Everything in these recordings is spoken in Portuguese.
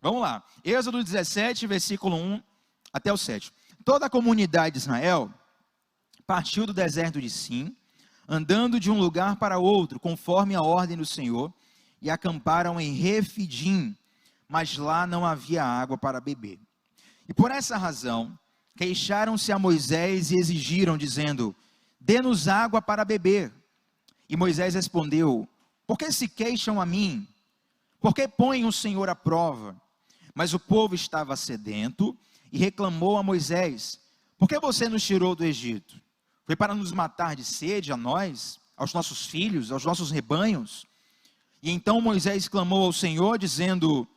Vamos lá. Êxodo 17, versículo 1 até o 7. Toda a comunidade de Israel partiu do deserto de Sim, andando de um lugar para outro, conforme a ordem do Senhor, e acamparam em Refidim, mas lá não havia água para beber. E por essa razão, queixaram-se a Moisés e exigiram, dizendo: dê-nos água para beber. E Moisés respondeu: por que se queixam a mim? Por que põem o Senhor à prova? Mas o povo estava sedento e reclamou a Moisés: por que você nos tirou do Egito? Foi para nos matar de sede a nós, aos nossos filhos, aos nossos rebanhos? E então Moisés clamou ao Senhor, dizendo: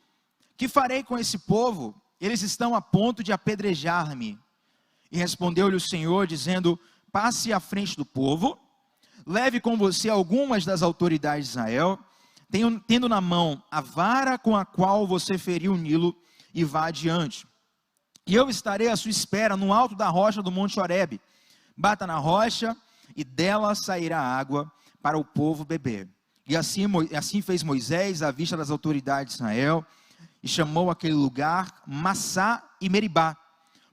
que farei com esse povo? Eles estão a ponto de apedrejar-me. E respondeu-lhe o Senhor, dizendo: passe à frente do povo, leve com você algumas das autoridades de Israel, tendo na mão a vara com a qual você feriu o Nilo, e vá adiante. E eu estarei à sua espera no alto da rocha do Monte Horebe. Bata na rocha, e dela sairá água para o povo beber. E assim fez Moisés à vista das autoridades de Israel, e chamou aquele lugar Massá e Meribá,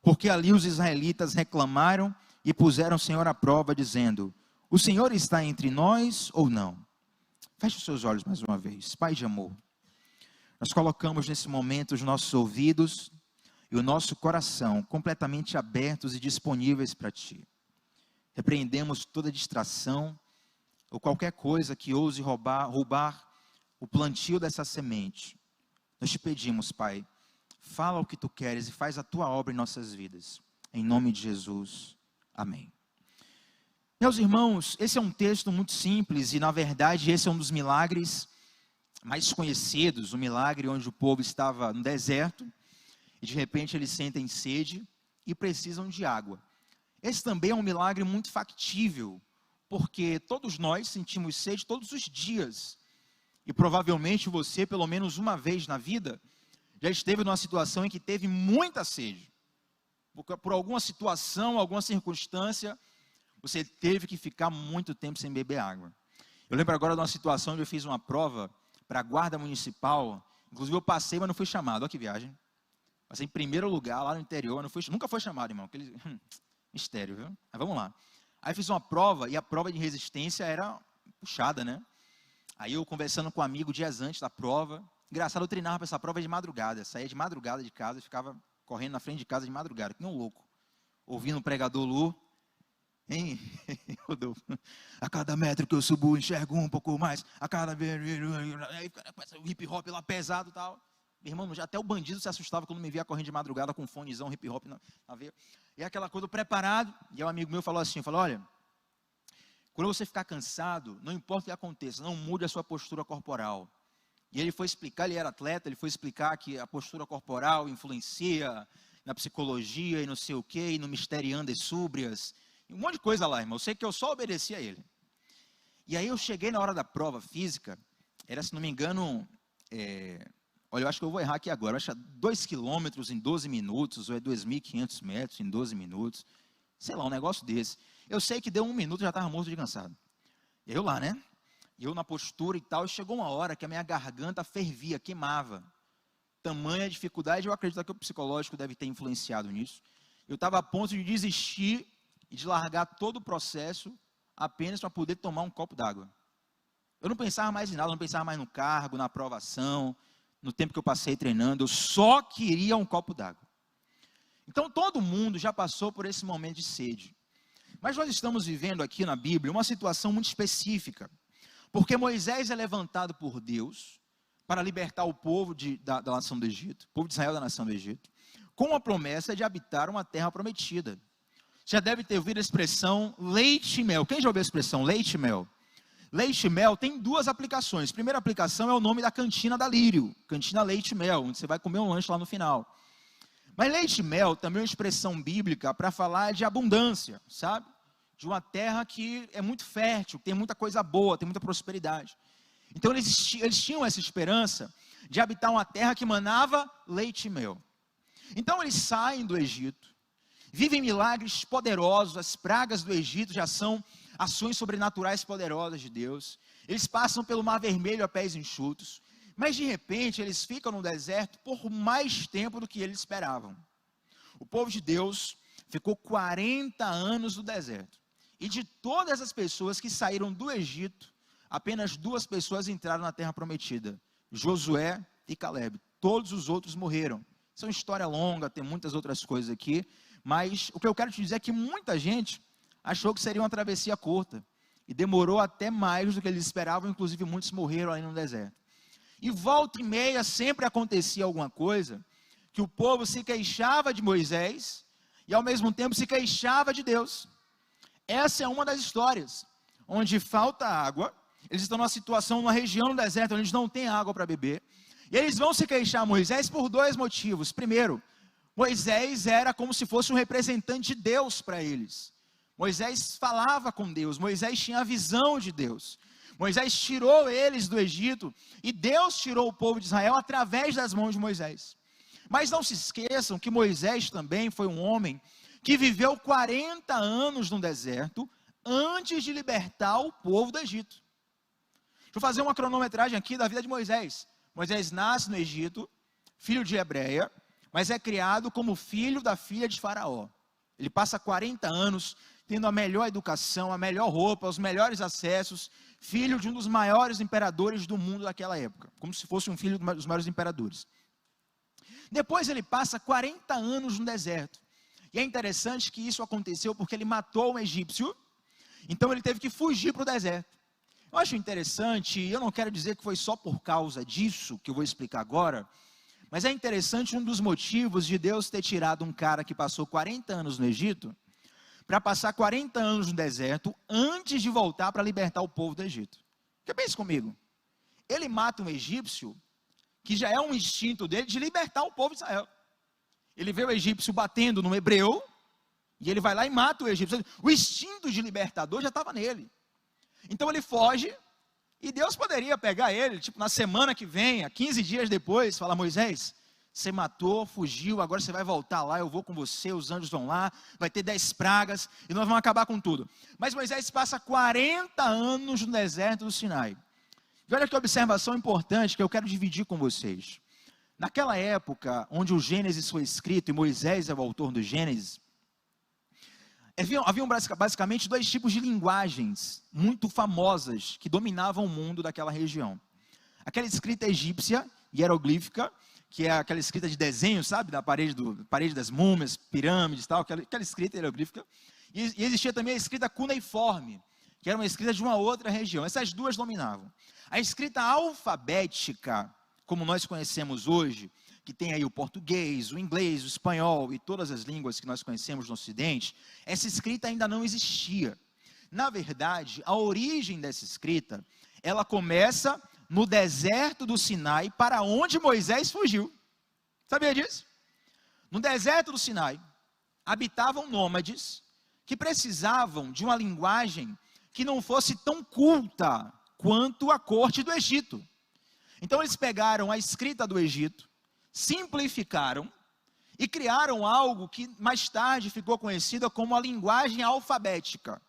porque ali os israelitas reclamaram e puseram o Senhor à prova, dizendo: o Senhor está entre nós ou não? Feche os seus olhos mais uma vez. Pai de amor, nós colocamos nesse momento os nossos ouvidos e o nosso coração completamente abertos e disponíveis para Ti. Repreendemos toda distração ou qualquer coisa que ouse roubar o plantio dessa semente. Nós te pedimos, Pai, fala o que Tu queres e faz a Tua obra em nossas vidas. Em nome de Jesus, amém. Meus irmãos, esse é um texto muito simples e, na verdade, esse é um dos milagres mais conhecidos, o milagre onde o povo estava no deserto e, de repente, eles sentem sede e precisam de água. Esse também é um milagre muito factível, porque todos nós sentimos sede todos os dias. E provavelmente você, pelo menos uma vez na vida, já esteve numa situação em que teve muita sede. Por alguma situação, alguma circunstância, você teve que ficar muito tempo sem beber água. Eu lembro agora de uma situação onde eu fiz uma prova para a guarda municipal. Inclusive eu passei, mas não fui chamado. Olha que viagem. Passei em primeiro lugar lá no interior, nunca foi chamado, irmão. Mistério, viu? Mas vamos lá. Aí fiz uma prova, e a prova de resistência era puxada, né? Aí eu conversando com um amigo dias antes da prova. Engraçado, eu treinava para essa prova de madrugada. Eu saía de madrugada de casa e ficava correndo na frente de casa de madrugada, que nem um louco. Ouvindo o pregador Lu. Hein, Rodolfo? A cada metro que eu subo, enxergo um pouco mais. A cada vez. Aí o hip hop lá pesado e tal. Meu irmão, até o bandido se assustava quando me via correndo de madrugada com um fonezão hip hop na veia. E aquela coisa preparado. E um amigo meu falou assim: falou, olha, quando você ficar cansado, não importa o que aconteça, não mude a sua postura corporal. E ele foi explicar, ele era atleta, ele foi explicar que a postura corporal influencia na psicologia e não sei o quê, e no misteriando e súbrias. Um monte de coisa lá, irmão. Eu sei que eu só obedeci a ele. E aí eu cheguei na hora da prova física, era, se não me engano, olha, eu acho que eu vou errar aqui agora, eu acho que é 2 quilômetros em 12 minutos, ou é 2.500 metros em 12 minutos, sei lá, um negócio desse. Eu sei que deu 1 minuto e já estava morto de cansado. E eu lá, né? E eu na postura e tal, e chegou uma hora que a minha garganta fervia, queimava. Tamanha dificuldade, eu acredito que o psicológico deve ter influenciado nisso. Eu estava a ponto de desistir e de largar todo o processo apenas para poder tomar um copo d'água. Eu não pensava mais em nada, não pensava mais no cargo, na aprovação, no tempo que eu passei treinando, eu só queria um copo d'água. Então todo mundo já passou por esse momento de sede. Mas nós estamos vivendo aqui na Bíblia uma situação muito específica, porque Moisés é levantado por Deus para libertar o povo da nação do Egito, o povo de Israel da nação do Egito, com a promessa de habitar uma terra prometida. Já deve ter ouvido a expressão leite e mel. Quem já ouviu a expressão leite e mel? Leite e mel tem 2 aplicações. A primeira aplicação é o nome da cantina da Lírio, cantina leite e mel, onde você vai comer um lanche lá no final. Mas leite e mel também é uma expressão bíblica para falar de abundância, sabe? De uma terra que é muito fértil, tem muita coisa boa, tem muita prosperidade. Então eles tinham essa esperança de habitar uma terra que manava leite e mel. Então eles saem do Egito, vivem milagres poderosos, as pragas do Egito já são ações sobrenaturais poderosas de Deus. Eles passam pelo Mar Vermelho a pés enxutos, Mas de repente eles ficam no deserto por mais tempo do que eles esperavam. O povo de Deus ficou 40 anos no deserto. E de todas as pessoas que saíram do Egito, apenas 2 pessoas entraram na terra prometida: Josué e Caleb. Todos os outros morreram. Isso é uma história longa, tem muitas outras coisas aqui. Mas o que eu quero te dizer é que muita gente achou que seria uma travessia curta. E demorou até mais do que eles esperavam, inclusive muitos morreram ali no deserto. E volta e meia sempre acontecia alguma coisa, que o povo se queixava de Moisés, e ao mesmo tempo se queixava de Deus. Essa é uma das histórias, onde falta água, eles estão numa situação, numa região no deserto, onde eles não têm água para beber, e eles vão se queixar a Moisés por 2 motivos. Primeiro, Moisés era como se fosse um representante de Deus para eles. Moisés falava com Deus, Moisés tinha a visão de Deus. Moisés tirou eles do Egito, e Deus tirou o povo de Israel através das mãos de Moisés. Mas não se esqueçam que Moisés também foi um homem que viveu 40 anos no deserto, antes de libertar o povo do Egito. Deixa eu fazer uma cronometragem aqui da vida de Moisés. Moisés nasce no Egito, filho de Hebreia, mas é criado como filho da filha de Faraó. Ele passa 40 anos tendo a melhor educação, a melhor roupa, os melhores acessos, filho de um dos maiores imperadores do mundo daquela época, como se fosse um filho dos maiores imperadores. Depois ele passa 40 anos no deserto, e é interessante que isso aconteceu porque ele matou um egípcio, então ele teve que fugir para o deserto. Eu acho interessante, e eu não quero dizer que foi só por causa disso, que eu vou explicar agora, mas é interessante um dos motivos de Deus ter tirado um cara que passou 40 anos no Egito, para passar 40 anos no deserto, antes de voltar para libertar o povo do Egito. Porque pense comigo, ele mata um egípcio, que já é um instinto dele de libertar o povo de Israel. Ele vê o egípcio batendo no hebreu, e ele vai lá e mata o egípcio. O instinto de libertador já estava nele. Então ele foge, e Deus poderia pegar ele, tipo na semana que vem, 15 dias depois, falar: Moisés, você matou, fugiu, agora você vai voltar lá, eu vou com você, os anjos vão lá, vai ter 10 pragas, e nós vamos acabar com tudo. Mas Moisés passa 40 anos no deserto do Sinai. E olha que observação importante que eu quero dividir com vocês. Naquela época, onde o Gênesis foi escrito, e Moisés é o autor do Gênesis, haviam basicamente 2 tipos de linguagens muito famosas, que dominavam o mundo daquela região. Aquela escrita egípcia, hieroglífica, que é aquela escrita de desenho, sabe, da parede das múmias, pirâmides, tal, aquela escrita hieroglífica. E existia também a escrita cuneiforme, que era uma escrita de uma outra região. Essas 2 dominavam. A escrita alfabética, como nós conhecemos hoje, que tem aí o português, o inglês, o espanhol e todas as línguas que nós conhecemos no Ocidente, essa escrita ainda não existia. Na verdade, a origem dessa escrita, ela começa no deserto do Sinai, para onde Moisés fugiu. Sabia disso? No deserto do Sinai, habitavam nômades que precisavam de uma linguagem que não fosse tão culta quanto a corte do Egito. Então eles pegaram a escrita do Egito, simplificaram e criaram algo que mais tarde ficou conhecido como a linguagem alfabética.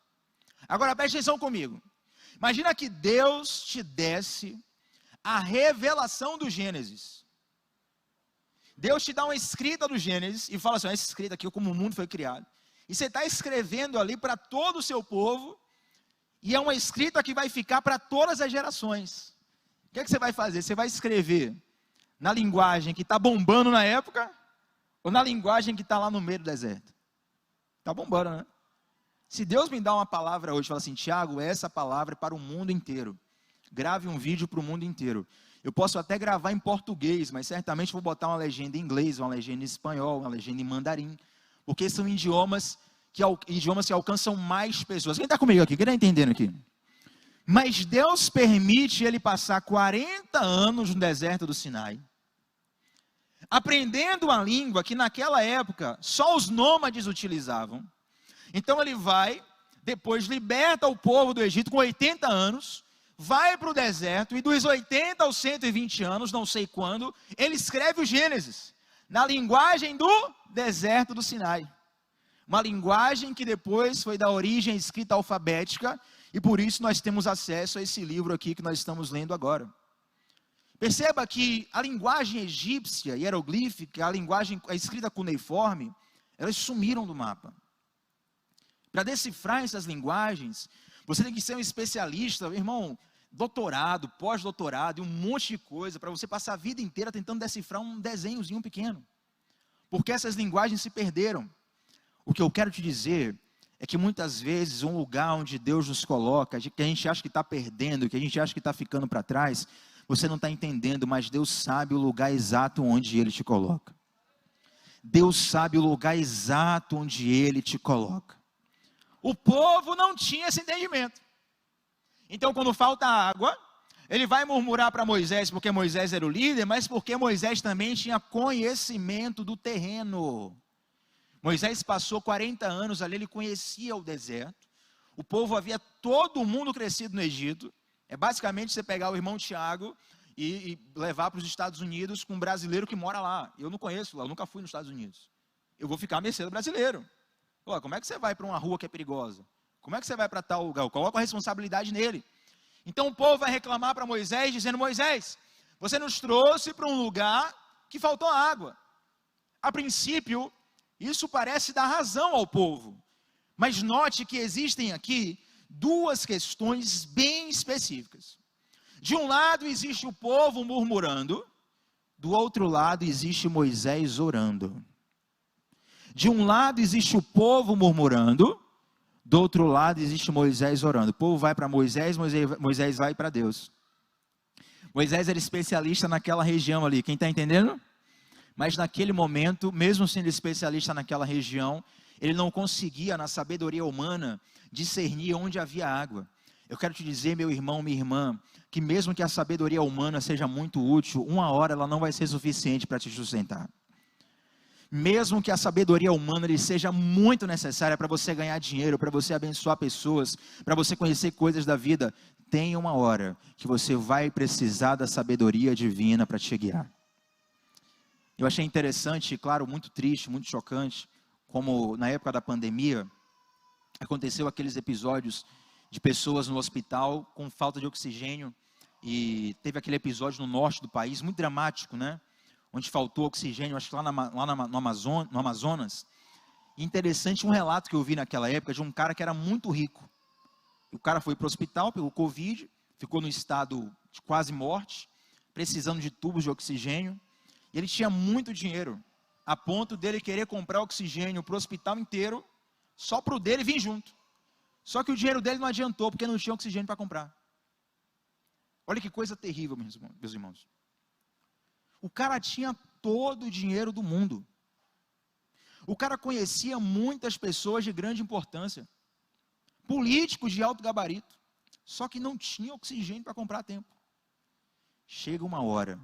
Agora preste atenção comigo. Imagina que Deus te desse a revelação do Gênesis. Deus te dá uma escrita do Gênesis e fala assim: essa escrita aqui é como o mundo foi criado. E você está escrevendo ali para todo o seu povo, e é uma escrita que vai ficar para todas as gerações. O que é que você vai fazer? Você vai escrever na linguagem que está bombando na época, ou na linguagem que está lá no meio do deserto? Está bombando, né? Se Deus me dá uma palavra hoje, fala assim: Tiago, essa palavra é para o mundo inteiro. Grave um vídeo para o mundo inteiro. Eu posso até gravar em português, mas certamente vou botar uma legenda em inglês, uma legenda em espanhol, uma legenda em mandarim, porque são idiomas que alcançam mais pessoas. Quem está comigo aqui? Quem está entendendo aqui? Mas Deus permite ele passar 40 anos no deserto do Sinai, aprendendo uma língua que naquela época só os nômades utilizavam. Então ele vai, depois liberta o povo do Egito com 80 anos, vai para o deserto, e dos 80 aos 120 anos, não sei quando, ele escreve o Gênesis, na linguagem do deserto do Sinai. Uma linguagem que depois foi da origem à escrita alfabética, e por isso nós temos acesso a esse livro aqui que nós estamos lendo agora. Perceba que a linguagem egípcia, hieroglífica, a linguagem escrita cuneiforme, elas sumiram do mapa. Para decifrar essas linguagens, você tem que ser um especialista, irmão, doutorado, pós-doutorado, e um monte de coisa, para você passar a vida inteira tentando decifrar um desenhozinho pequeno. Porque essas linguagens se perderam. O que eu quero te dizer é que muitas vezes um lugar onde Deus nos coloca, que a gente acha que está perdendo, que a gente acha que está ficando para trás, você não está entendendo, mas Deus sabe o lugar exato onde Ele te coloca. Deus sabe o lugar exato onde Ele te coloca. O povo não tinha esse entendimento. Então, quando falta água, ele vai murmurar para Moisés, porque Moisés era o líder, mas porque Moisés também tinha conhecimento do terreno. Moisés passou 40 anos ali, ele conhecia o deserto. O povo havia todo mundo crescido no Egito. É basicamente você pegar o irmão Tiago e levar para os Estados Unidos com um brasileiro que mora lá. Eu não conheço lá, eu nunca fui nos Estados Unidos. Eu vou ficar à mercê do brasileiro. Pô, como é que você vai para uma rua que é perigosa? Como é que você vai para tal lugar? Coloca a responsabilidade nele. Então o povo vai reclamar para Moisés, dizendo: Moisés, você nos trouxe para um lugar que faltou água. A princípio, isso parece dar razão ao povo. Mas note que existem aqui duas questões bem específicas. De um lado existe o povo murmurando, do outro lado existe Moisés orando. De um lado existe o povo murmurando, do outro lado existe Moisés orando. O povo vai para Moisés, Moisés vai para Deus. Moisés era especialista naquela região ali, quem está entendendo? Mas naquele momento, mesmo sendo especialista naquela região, ele não conseguia, na sabedoria humana, discernir onde havia água. Eu quero te dizer, meu irmão, minha irmã, que mesmo que a sabedoria humana seja muito útil, uma hora ela não vai ser suficiente para te sustentar. Mesmo que a sabedoria humana lhe seja muito necessária para você ganhar dinheiro, para você abençoar pessoas, para você conhecer coisas da vida, tem uma hora que você vai precisar da sabedoria divina para te guiar. Eu achei interessante, claro, muito triste, muito chocante, como na época da pandemia, aconteceu aqueles episódios de pessoas no hospital com falta de oxigênio, e teve aquele episódio no norte do país, muito dramático, né? Onde faltou oxigênio, acho que lá no Amazonas. E interessante um relato que eu vi naquela época de um cara que era muito rico. O cara foi para o hospital, pegou Covid, ficou no estado de quase morte, precisando de tubos de oxigênio. E ele tinha muito dinheiro, a ponto dele querer comprar oxigênio para o hospital inteiro, só para o dele vir junto. Só que o dinheiro dele não adiantou, porque não tinha oxigênio para comprar. Olha que coisa terrível, meus irmãos. O cara tinha todo o dinheiro do mundo. O cara conhecia muitas pessoas de grande importância. Políticos de alto gabarito. Só que não tinha oxigênio para comprar a tempo. Chega uma hora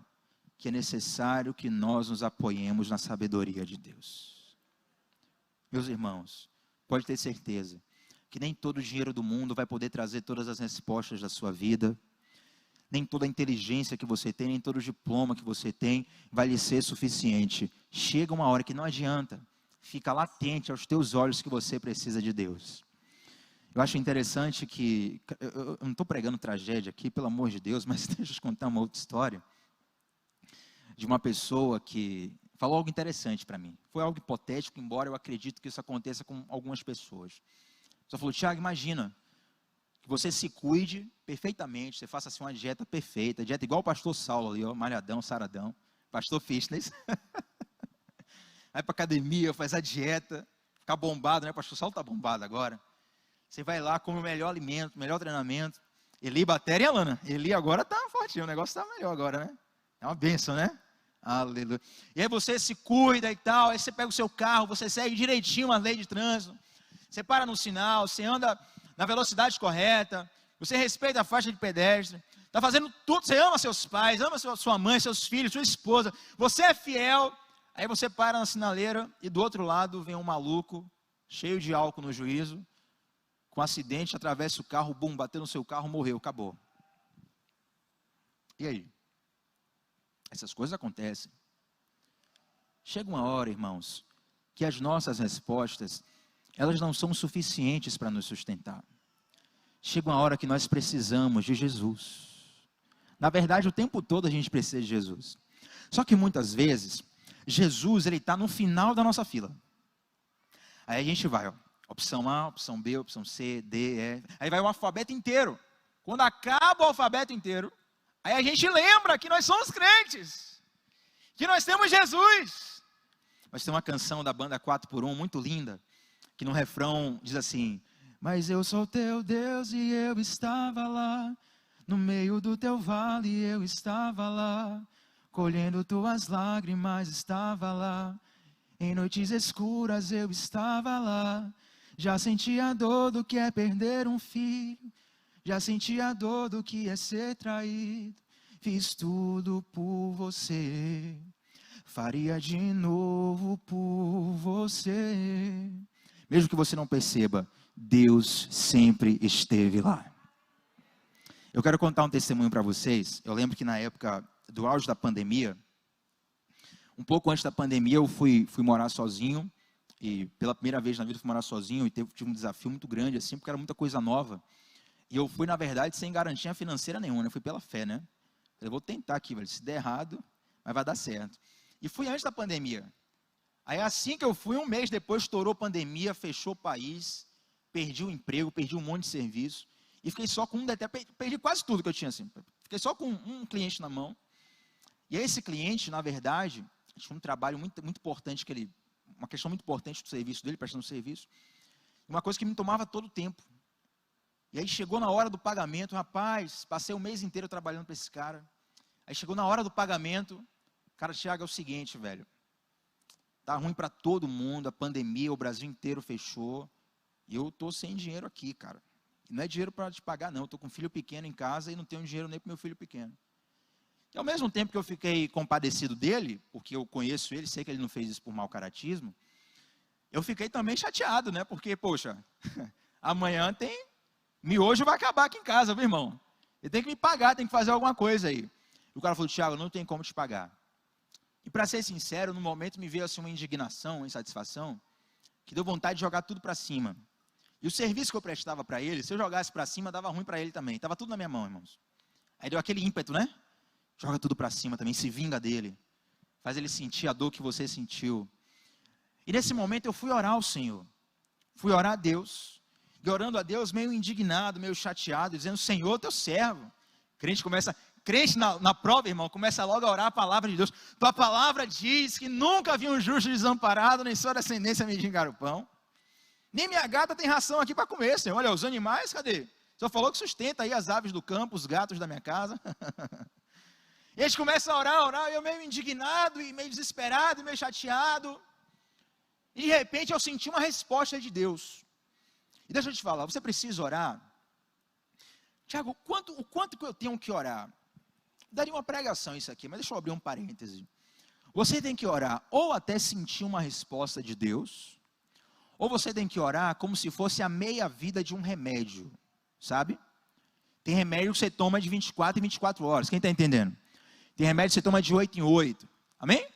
que é necessário que nós nos apoiemos na sabedoria de Deus. Meus irmãos, pode ter certeza que nem todo o dinheiro do mundo vai poder trazer todas as respostas da sua vida. Nem toda a inteligência que você tem, nem todo o diploma que você tem vai lhe ser suficiente. Chega uma hora que não adianta. Fica latente aos teus olhos que você precisa de Deus. Eu acho interessante que, eu não estou pregando tragédia aqui, pelo amor de Deus, mas deixa eu te contar uma outra história. De uma pessoa que falou algo interessante para mim. Foi algo hipotético, embora eu acredite que isso aconteça com algumas pessoas. Só falou: Tiago, imagina que você se cuide perfeitamente, você faça assim uma dieta perfeita, dieta igual o pastor Saulo ali, ó, malhadão, saradão, pastor fitness. Vai para academia, faz a dieta, ficar bombado, né? O pastor Saulo está bombado agora. Você vai lá, come o melhor alimento, o melhor treinamento. Eli Batéria e Alana. Eli agora está fortinho, o negócio está melhor agora, né? É uma bênção, né? Aleluia. E aí você se cuida e tal, aí você pega o seu carro, você segue direitinho a lei de trânsito, você para no sinal, você anda na velocidade correta, você respeita a faixa de pedestre, está fazendo tudo, você ama seus pais, ama sua mãe, seus filhos, sua esposa, você é fiel. Aí você para na sinaleira e do outro lado vem um maluco, cheio de álcool no juízo, com um acidente, atravessa o carro, bum, bateu no seu carro, morreu, acabou. E aí? Essas coisas acontecem. Chega uma hora, irmãos, que as nossas respostas, elas não são suficientes para nos sustentar. Chega uma hora que nós precisamos de Jesus. Na verdade, o tempo todo a gente precisa de Jesus. Só que muitas vezes, Jesus ele está no final da nossa fila. Aí a gente vai, ó, opção A, opção B, opção C, D, E. Aí vai o alfabeto inteiro. Quando acaba o alfabeto inteiro, aí a gente lembra que nós somos crentes. Que nós temos Jesus. Mas tem uma canção da banda 4x1 muito linda, que no refrão diz assim: mas eu sou teu Deus e eu estava lá, no meio do teu vale eu estava lá, colhendo tuas lágrimas estava lá, em noites escuras eu estava lá, já senti a dor do que é perder um filho, já senti a dor do que é ser traído, fiz tudo por você, faria de novo por você. Mesmo que você não perceba, Deus sempre esteve lá. Eu quero contar um testemunho para vocês. Eu lembro que na época do auge da pandemia, um pouco antes da pandemia, eu fui morar sozinho. E pela primeira vez na vida fui morar sozinho e tive um desafio muito grande, assim, porque era muita coisa nova. E eu fui, na verdade, sem garantia financeira nenhuma, né? Eu fui pela fé, né? Eu vou tentar aqui, velho. Se der errado, mas vai dar certo. E fui antes da pandemia. Aí assim que eu fui, um mês depois, estourou a pandemia, fechou o país, perdi o emprego, perdi um monte de serviço. E fiquei só com perdi quase tudo que eu tinha, assim. Fiquei só com um cliente na mão. E esse cliente, na verdade, tinha um trabalho muito, muito importante, uma questão muito importante do serviço dele, prestando serviço. Uma coisa que me tomava todo o tempo. E aí chegou na hora do pagamento, rapaz, passei o mês inteiro trabalhando para esse cara. Aí chegou na hora do pagamento, cara, Thiago, é o seguinte, velho. Tá ruim para todo mundo, a pandemia, o Brasil inteiro fechou. E eu tô sem dinheiro aqui, cara. E não é dinheiro para te pagar, não. Eu tô com um filho pequeno em casa e não tenho dinheiro nem para meu filho pequeno. E ao mesmo tempo que eu fiquei compadecido dele, porque eu conheço ele, sei que ele não fez isso por mau caratismo, eu fiquei também chateado, né? Porque, poxa, amanhã miojo vai acabar aqui em casa, viu, irmão? Ele tem que me pagar, tem que fazer alguma coisa aí. E o cara falou: Thiago, não tem como te pagar. E para ser sincero, no momento me veio assim uma indignação, uma insatisfação, que deu vontade de jogar tudo para cima. E o serviço que eu prestava para ele, se eu jogasse para cima, dava ruim para ele também. Estava tudo na minha mão, irmãos. Aí deu aquele ímpeto, né? Joga tudo para cima também, se vinga dele. Faz ele sentir a dor que você sentiu. E nesse momento eu fui orar ao Senhor. Fui orar a Deus. E orando a Deus, meio indignado, meio chateado, dizendo: Senhor, teu servo. Crente na prova, irmão, começa logo a orar a palavra de Deus. Tua palavra diz que nunca vi um justo desamparado, nem sua descendência mendigar o pão. Nem minha gata tem ração aqui para comer, Senhor. Olha, os animais, cadê? O Senhor falou que sustenta aí as aves do campo, os gatos da minha casa. E a gente começa a orar, eu meio indignado, e meio desesperado, e meio chateado. E de repente eu senti uma resposta de Deus. E deixa eu te falar, você precisa orar. Tiago, o quanto que eu tenho que orar? Daria uma pregação isso aqui, mas deixa eu abrir um parêntese. Você tem que orar ou até sentir uma resposta de Deus, ou você tem que orar como se fosse a meia vida de um remédio, sabe? Tem remédio que você toma de 24 em 24 horas, quem está entendendo? Tem remédio que você toma de 8 em 8, amém?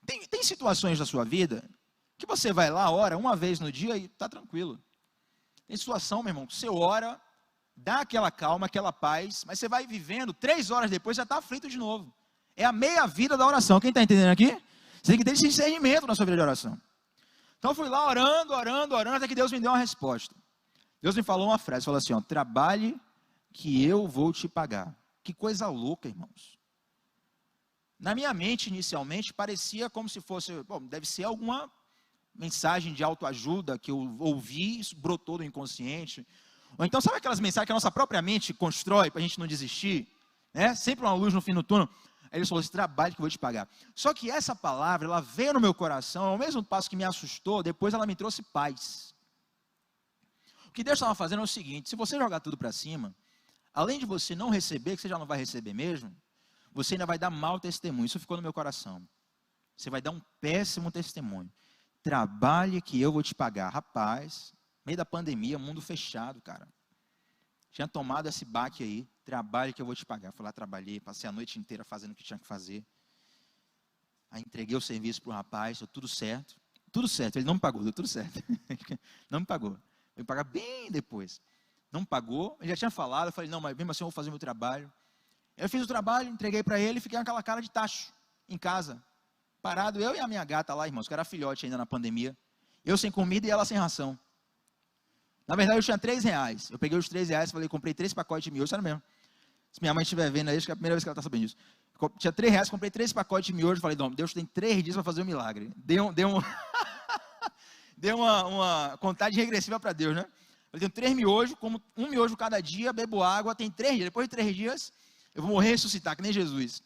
Tem situações da sua vida que você vai lá, ora uma vez no dia e está tranquilo. Tem situação, meu irmão, que você ora, dá aquela calma, aquela paz, mas você vai vivendo, 3 horas depois já está aflito de novo. É a meia vida da oração, quem está entendendo aqui? Você tem que ter esse discernimento na sua vida de oração. Então eu fui lá orando, até que Deus me deu uma resposta. Deus me falou uma frase, falou assim, ó: trabalhe que eu vou te pagar. Que coisa louca, irmãos. Na minha mente, inicialmente, parecia como se fosse, bom, deve ser alguma mensagem de autoajuda que eu ouvi, isso brotou do inconsciente. Ou então, sabe aquelas mensagens que a nossa própria mente constrói para a gente não desistir? Né? Sempre uma luz no fim do túnel. Aí ele falou: esse trabalho que eu vou te pagar. Só que essa palavra, ela veio no meu coração, ao mesmo passo que me assustou, depois ela me trouxe paz. O que Deus estava fazendo é o seguinte: se você jogar tudo para cima, além de você não receber, que você já não vai receber mesmo, você ainda vai dar mau testemunho. Isso ficou no meu coração. Você vai dar um péssimo testemunho. Trabalhe que eu vou te pagar. Rapaz, meio da pandemia, mundo fechado, cara. Tinha tomado esse baque aí. Trabalhe que eu vou te pagar. Fui lá, trabalhei, passei a noite inteira fazendo o que tinha que fazer. Aí entreguei o serviço para o rapaz, deu tudo certo. Tudo certo, ele não me pagou, deu tudo certo. Não me pagou. Veio pagar bem depois. Não me pagou, ele já tinha falado, eu falei: não, mas mesmo assim eu vou fazer o meu trabalho. Eu fiz o trabalho, entreguei para ele e fiquei com aquela cara de tacho em casa. Parado, eu e a minha gata lá, irmãos, que era filhote ainda na pandemia. Eu sem comida e ela sem ração. Na verdade, eu tinha R$3. Eu peguei os R$3 e falei, comprei 3 pacotes de miojo, sério mesmo. Se minha mãe estiver vendo aí, acho que é a primeira vez que ela está sabendo disso. Tinha R$3, comprei 3 pacotes de miojo, falei, não, Deus tem 3 dias para fazer um milagre. Deu uma contagem regressiva para Deus, né? Eu tenho 3 miojos, como um miojo cada dia, bebo água, tem 3 dias. Depois de 3 dias, eu vou morrer e ressuscitar, que nem Jesus.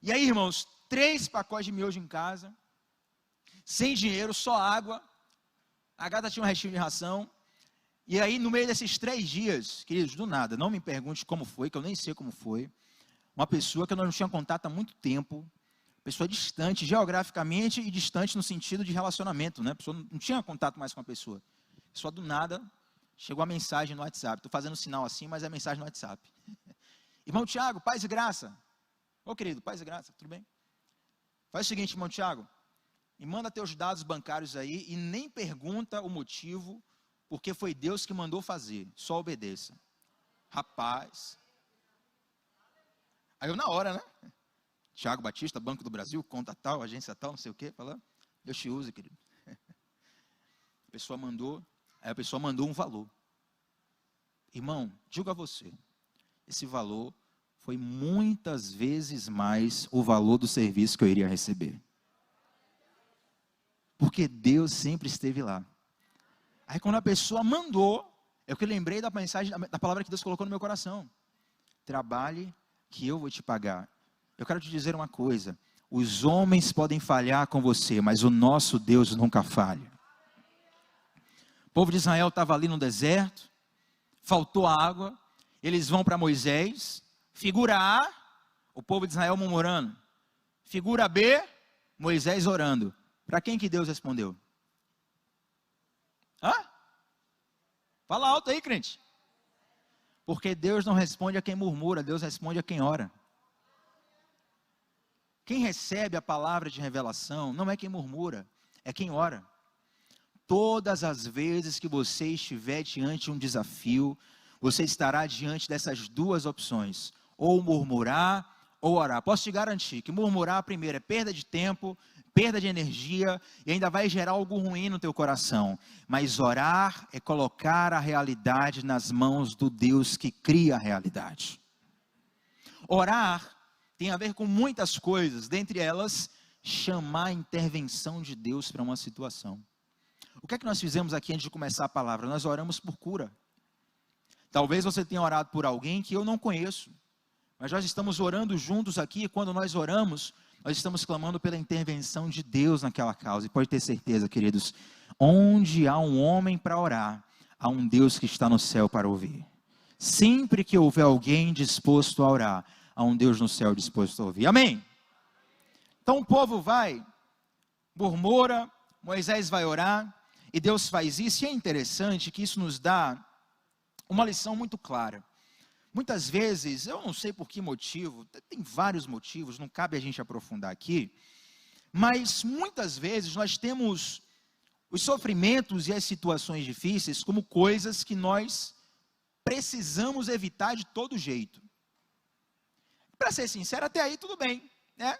E aí, irmãos, 3 pacotes de miojo em casa, sem dinheiro, só água. A gata tinha um restinho de ração. E aí, no meio desses 3 dias, queridos, do nada, não me pergunte como foi, que eu nem sei como foi. Uma pessoa que eu não tinha contato há muito tempo, pessoa distante, geograficamente e distante no sentido de relacionamento, né? A pessoa não tinha contato mais com a pessoa. Só do nada, chegou a mensagem no WhatsApp. Estou fazendo sinal assim, mas é mensagem no WhatsApp. Irmão Tiago, paz e graça. Ô querido, paz e graça, tudo bem? Faz o seguinte, irmão Tiago, me manda teus dados bancários aí e nem pergunta o motivo, porque foi Deus que mandou fazer, só obedeça. Rapaz. Aí eu na hora, né? Tiago Batista, Banco do Brasil, conta tal, agência tal, não sei o quê, falando. Deus te use, querido. A pessoa mandou um valor. Irmão, digo a você, esse valor foi muitas vezes mais o valor do serviço que eu iria receber. Porque Deus sempre esteve lá. Aí quando a pessoa mandou, eu que lembrei da mensagem, da palavra que Deus colocou no meu coração. Trabalhe que eu vou te pagar. Eu quero te dizer uma coisa, os homens podem falhar com você, mas o nosso Deus nunca falha. O povo de Israel estava ali no deserto, faltou água, eles vão para Moisés, figura A, o povo de Israel murmurando, figura B, Moisés orando. Para quem que Deus respondeu? Hã? Fala alto aí, crente. Porque Deus não responde a quem murmura, Deus responde a quem ora. Quem recebe a palavra de revelação não é quem murmura, é quem ora. Todas as vezes que você estiver diante de um desafio, você estará diante dessas duas opções, ou murmurar ou orar. Posso te garantir que murmurar primeiro é perda de tempo, perda de energia e ainda vai gerar algo ruim no teu coração. Mas orar é colocar a realidade nas mãos do Deus que cria a realidade. Orar tem a ver com muitas coisas, dentre elas, chamar a intervenção de Deus para uma situação. O que é que nós fizemos aqui antes de começar a palavra? Nós oramos por cura. Talvez você tenha orado por alguém que eu não conheço, mas nós estamos orando juntos aqui, e quando nós oramos, nós estamos clamando pela intervenção de Deus naquela causa. E pode ter certeza, queridos, onde há um homem para orar, há um Deus que está no céu para ouvir. Sempre que houver alguém disposto a orar, há um Deus no céu disposto a ouvir. Amém? Então o povo vai, murmura, Moisés vai orar, e Deus faz isso, e é interessante que isso nos dá uma lição muito clara. Muitas vezes, eu não sei por que motivo, tem vários motivos, não cabe a gente aprofundar aqui, mas muitas vezes nós temos os sofrimentos e as situações difíceis como coisas que nós precisamos evitar de todo jeito. Para ser sincero, até aí tudo bem, né?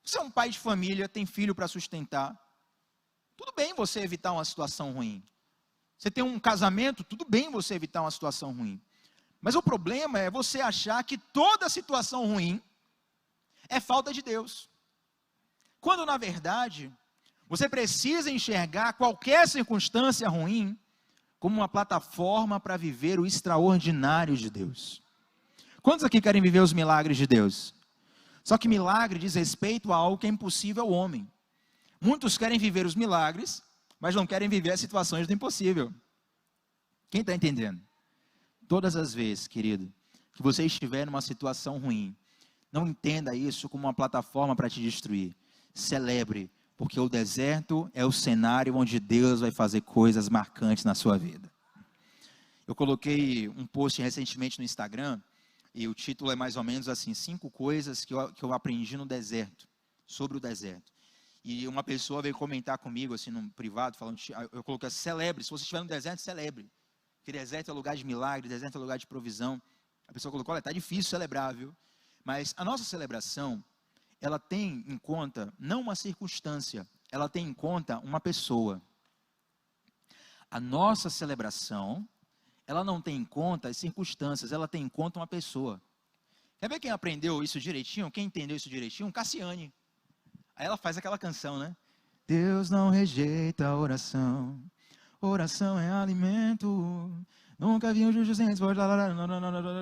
Você é um pai de família, tem filho para sustentar, tudo bem você evitar uma situação ruim. Você tem um casamento, tudo bem você evitar uma situação ruim. Mas o problema é você achar que toda situação ruim é falta de Deus. Quando na verdade, você precisa enxergar qualquer circunstância ruim como uma plataforma para viver o extraordinário de Deus. Quantos aqui querem viver os milagres de Deus? Só que milagre diz respeito a algo que é impossível ao homem. Muitos querem viver os milagres, mas não querem viver as situações do impossível. Quem está entendendo? Todas as vezes, querido, que você estiver numa situação ruim, não entenda isso como uma plataforma para te destruir. Celebre, porque o deserto é o cenário onde Deus vai fazer coisas marcantes na sua vida. Eu coloquei um post recentemente no Instagram, e o título é mais ou menos assim, 5 coisas que eu aprendi no deserto, sobre o deserto. E uma pessoa veio comentar comigo, assim, no privado, falando, eu coloquei, celebre, se você estiver no deserto, celebre. Porque deserto é lugar de milagre, deserto é lugar de provisão. A pessoa colocou, olha, está difícil celebrar, viu? Mas a nossa celebração, ela tem em conta não uma circunstância, ela tem em conta uma pessoa. A nossa celebração, ela não tem em conta as circunstâncias, ela tem em conta uma pessoa. Quer ver quem aprendeu isso direitinho? Quem entendeu isso direitinho? Cassiane. Aí ela faz aquela canção, né? Deus não rejeita a oração, oração é alimento. Nunca vi um justo sem resposta.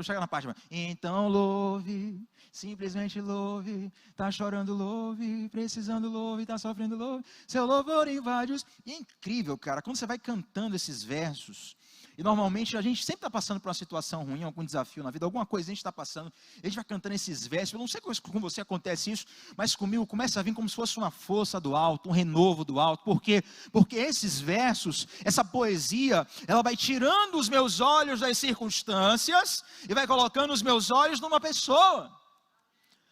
Chega na parte. Então louve, simplesmente louve. Tá chorando, louve. Precisando, louve. Tá sofrendo, louve. Seu louvor invade os... E é incrível, cara, quando você vai cantando esses versos. E normalmente a gente sempre está passando por uma situação ruim, algum desafio na vida, alguma coisa a gente está passando, a gente vai cantando esses versos. Eu não sei com você acontece isso, mas comigo começa a vir como se fosse uma força do alto, um renovo do alto. Por quê? Porque esses versos, essa poesia, ela vai tirando os meus olhos das circunstâncias e vai colocando os meus olhos numa pessoa.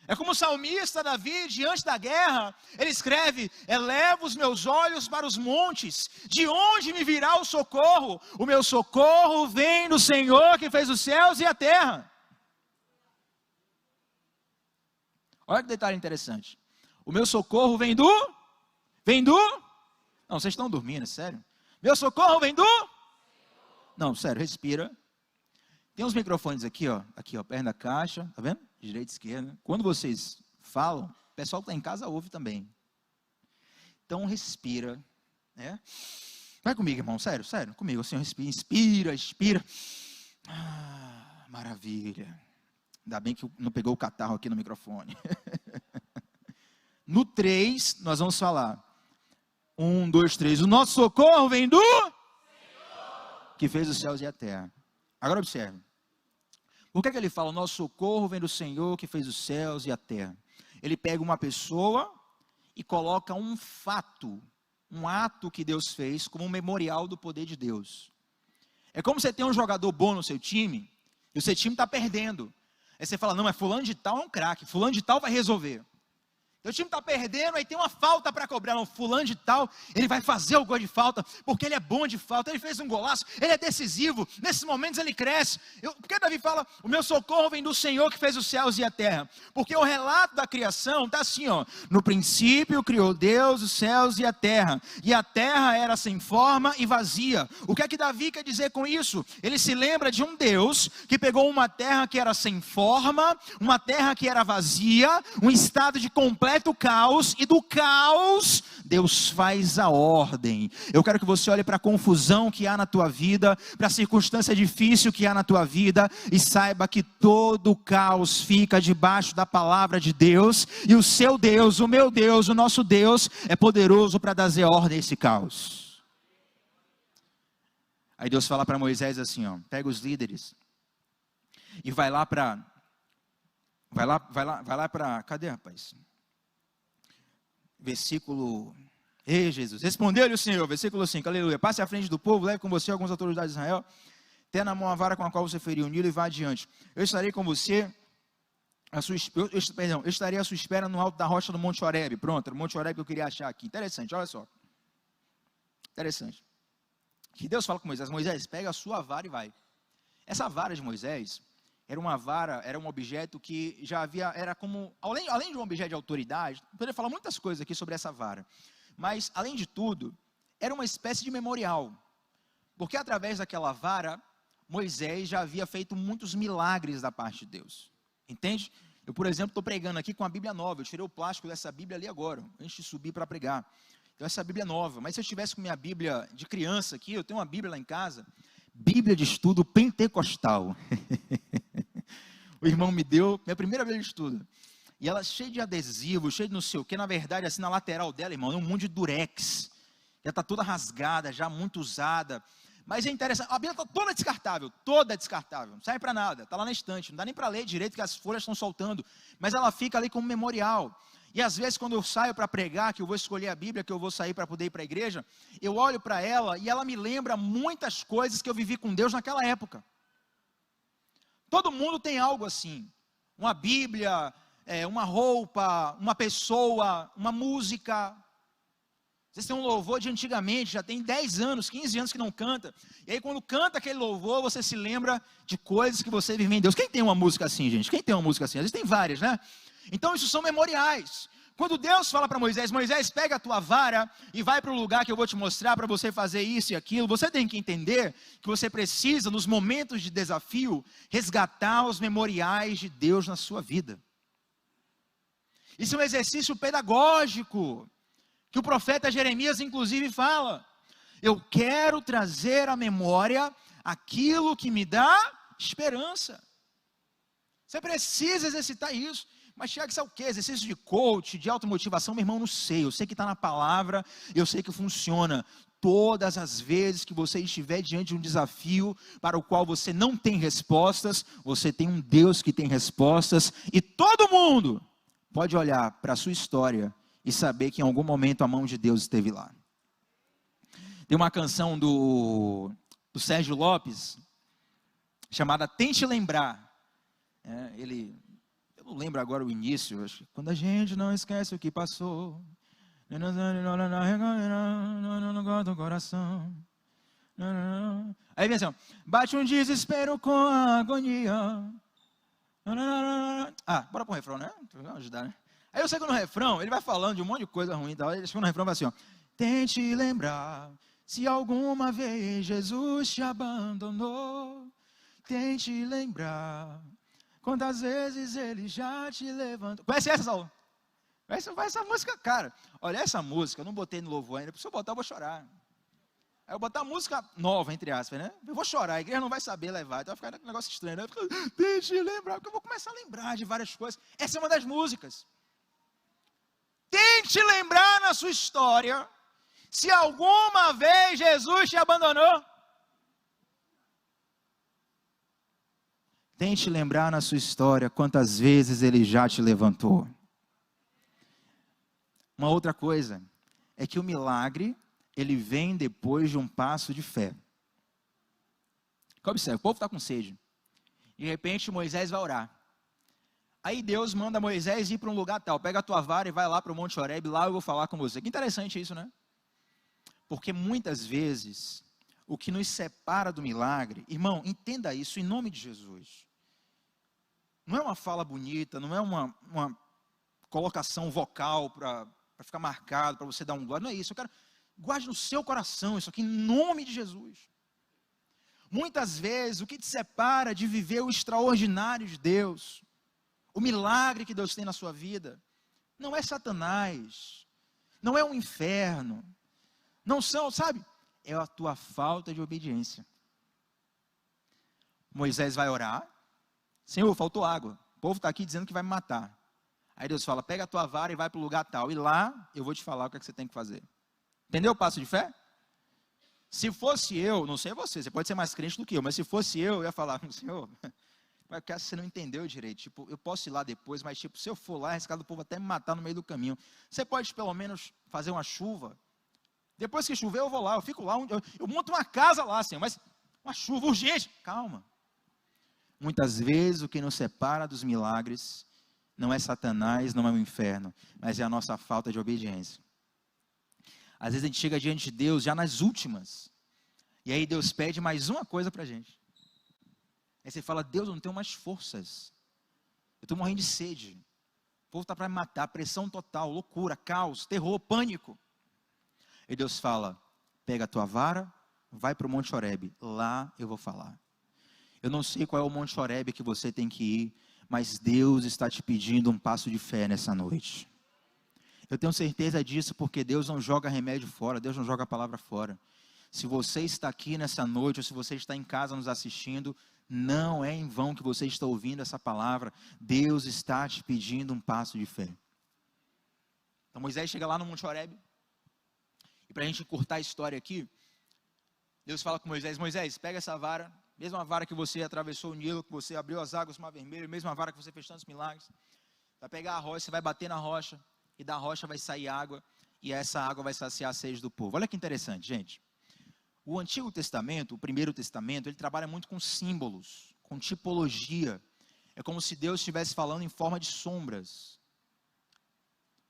É como o salmista Davi, diante da guerra, ele escreve: eleva os meus olhos para os montes, de onde me virá o socorro? O meu socorro vem do Senhor que fez os céus e a terra. Olha que detalhe interessante. O meu socorro vem do... Não, vocês estão dormindo, é sério? Meu socorro vem do... Não, sério, respira. Tem uns microfones aqui, ó, perto da caixa, tá vendo? Direita e esquerda. Quando vocês falam, o pessoal que está em casa ouve também. Então respira, né? Vai comigo, irmão, sério, comigo, assim, respira, expira. Ah, maravilha. Ainda bem que não pegou o catarro aqui no microfone. No 3, nós vamos falar. 1, 2, 3. O nosso socorro vem do Senhor, que fez os céus e a terra. Agora observe. Por que ele fala, o nosso socorro vem do Senhor que fez os céus e a terra? Ele pega uma pessoa e coloca um fato, um ato que Deus fez como um memorial do poder de Deus. É como você tem um jogador bom no seu time, e o seu time está perdendo. Aí você fala, não, mas fulano de tal é um craque, fulano de tal vai resolver. O time está perdendo, aí tem uma falta para cobrar. Não, fulano de tal, ele vai fazer o gol de falta, porque ele é bom de falta, ele fez um golaço, ele é decisivo, nesses momentos ele cresce. Porque Davi fala, o meu socorro vem do Senhor que fez os céus e a terra. Porque o relato da criação está assim, ó. No princípio criou Deus os céus e a terra era sem forma e vazia. O que é que Davi quer dizer com isso? Ele se lembra de um Deus que pegou uma terra que era sem forma, uma terra que era vazia, um estado de completo caos, e do caos Deus faz a ordem. Eu quero que você olhe para a confusão que há na tua vida, para a circunstância difícil que há na tua vida, e saiba que todo o caos fica debaixo da palavra de Deus, e o seu Deus, o meu Deus, o nosso Deus é poderoso para dar ordem a esse caos. Aí Deus fala para Moisés assim, ó, pega os líderes e vai lá para cadê, rapaz? Versículo, ei Jesus, respondeu-lhe o Senhor, versículo 5, aleluia, passe à frente do povo, leve com você algumas autoridades de Israel, tenha na mão a vara com a qual você feriu o Nilo e vá adiante. Eu estarei com você, eu estarei à sua espera no alto da rocha do Monte Horebe. Pronto, era o Monte Horebe que eu queria achar aqui. Interessante, olha só. Interessante. Que Deus fala com Moisés, Moisés, pega a sua vara e vai. Essa vara de Moisés era uma vara, era um objeto que já havia, era como, além de um objeto de autoridade, eu poderia falar muitas coisas aqui sobre essa vara, mas além de tudo, era uma espécie de memorial, porque através daquela vara, Moisés já havia feito muitos milagres da parte de Deus, entende? Eu, por exemplo, estou pregando aqui com a Bíblia nova, eu tirei o plástico dessa Bíblia ali agora, antes de subir para pregar, então essa Bíblia é nova, mas se eu estivesse com minha Bíblia de criança aqui, eu tenho uma Bíblia lá em casa, Bíblia de estudo pentecostal. O irmão me deu, minha primeira Bíblia de estudo. E ela cheia de adesivo, cheia de não sei o que. Na verdade, assim, na lateral dela, irmão, é um monte de durex. Já está toda rasgada, já muito usada. Mas é interessante, a Bíblia está toda descartável, não serve para nada. Está lá na estante, não dá nem para ler direito, que as folhas estão soltando. Mas ela fica ali como memorial. E às vezes quando eu saio para pregar, que eu vou escolher a Bíblia, que eu vou sair para poder ir para a igreja, eu olho para ela e ela me lembra muitas coisas que eu vivi com Deus naquela época. Todo mundo tem algo assim, uma Bíblia, uma roupa, uma pessoa, uma música. Vocês têm um louvor de antigamente, já tem 10 anos, 15 anos que não canta. E aí quando canta aquele louvor, você se lembra de coisas que você vive em Deus. Quem tem uma música assim, gente? Quem tem uma música assim? Às vezes tem várias, né? Então isso são memoriais. Quando Deus fala para Moisés, Moisés, pega a tua vara e vai para o lugar que eu vou te mostrar para você fazer isso e aquilo. Você tem que entender que você precisa, nos momentos de desafio, resgatar os memoriais de Deus na sua vida. Isso é um exercício pedagógico, que o profeta Jeremias inclusive fala. Eu quero trazer à memória aquilo que me dá esperança. Você precisa exercitar isso. Mas Tiago, isso é o quê? Exercício de coach, de automotivação? Meu irmão, não sei. Eu sei que está na palavra, eu sei que funciona. Todas as vezes que você estiver diante de um desafio para o qual você não tem respostas, você tem um Deus que tem respostas, e todo mundo pode olhar para a sua história e saber que em algum momento a mão de Deus esteve lá. Tem uma canção do Sérgio Lopes, chamada Tente Lembrar. Eu não lembro agora o início, acho que quando a gente não esquece o que passou, não guarda o coração. Aí vem assim, ó, bate um desespero com a agonia. Bora pro refrão, né? Vamos ajudar, né? Aí eu sei que no refrão, ele vai falando de um monte de coisa ruim e tal. Ele chega no refrão e vai assim, ó. Tente lembrar, se alguma vez Jesus te abandonou. Tente lembrar, quantas vezes ele já te levantou. Conhece essa, Saulo? Conhece essa música? Cara, olha, essa música, eu não botei no louvor ainda. Se eu botar, eu vou chorar. Aí eu botar música nova, entre aspas, né? Eu vou chorar, a igreja não vai saber levar. Então vai ficar um negócio estranho, né? Deixa eu lembrar, porque eu vou começar a lembrar de várias coisas. Essa é uma das músicas. Tente lembrar na sua história, se alguma vez Jesus te abandonou. Tente lembrar na sua história quantas vezes Ele já te levantou. Uma outra coisa é que o milagre, ele vem depois de um passo de fé. Observe, o povo está com sede. De repente Moisés vai orar. Aí Deus manda Moisés ir para um lugar tal. Pega a tua vara e vai lá para o Monte Horebe, lá eu vou falar com você. Que interessante isso, né? Porque muitas vezes, o que nos separa do milagre, irmão, entenda isso em nome de Jesus. Não é uma fala bonita, não é uma colocação vocal para ficar marcado, para você dar um glória. Não é isso, eu quero, guarde no seu coração isso aqui em nome de Jesus. Muitas vezes, o que te separa de viver o extraordinário de Deus, o milagre que Deus tem na sua vida, não é Satanás, não é o inferno, não são, sabe? É a tua falta de obediência. Moisés vai orar, Senhor, faltou água, o povo está aqui dizendo que vai me matar. Aí Deus fala, pega a tua vara e vai para o lugar tal, e lá eu vou te falar o que é que você tem que fazer. Entendeu o passo de fé? Se fosse eu, não sei você pode ser mais crente do que eu, mas se fosse eu ia falar, Senhor, porque você não entendeu direito, tipo, eu posso ir lá depois, mas tipo, se eu for lá, arriscado o povo até me matar no meio do caminho. Você pode pelo menos fazer uma chuva, depois que chover eu vou lá, eu fico lá, eu monto uma casa lá, Senhor, mas uma chuva urgente, calma. Muitas vezes o que nos separa dos milagres não é Satanás, não é o inferno, mas é a nossa falta de obediência. Às vezes a gente chega diante de Deus já nas últimas, e aí Deus pede mais uma coisa para a gente. Aí você fala, Deus, eu não tenho mais forças, eu estou morrendo de sede, o povo está para me matar, pressão total, loucura, caos, terror, pânico. E Deus fala, pega a tua vara, vai para o Monte Horebe, lá eu vou falar. Eu não sei qual é o Monte Horebe que você tem que ir, mas Deus está te pedindo um passo de fé nessa noite. Eu tenho certeza disso porque Deus não joga remédio fora, Deus não joga a palavra fora. Se você está aqui nessa noite, ou se você está em casa nos assistindo, não é em vão que você está ouvindo essa palavra. Deus está te pedindo um passo de fé. Então Moisés chega lá no Monte Horebe, e para a gente encurtar a história aqui, Deus fala com Moisés, Moisés, pega essa vara, mesma vara que você atravessou o Nilo, que você abriu as águas do Mar Vermelho, mesma vara que você fez tantos milagres, vai pegar a rocha, você vai bater na rocha, e da rocha vai sair água, e essa água vai saciar a sede do povo. Olha que interessante, gente. O Antigo Testamento, o Primeiro Testamento, ele trabalha muito com símbolos, com tipologia. É como se Deus estivesse falando em forma de sombras.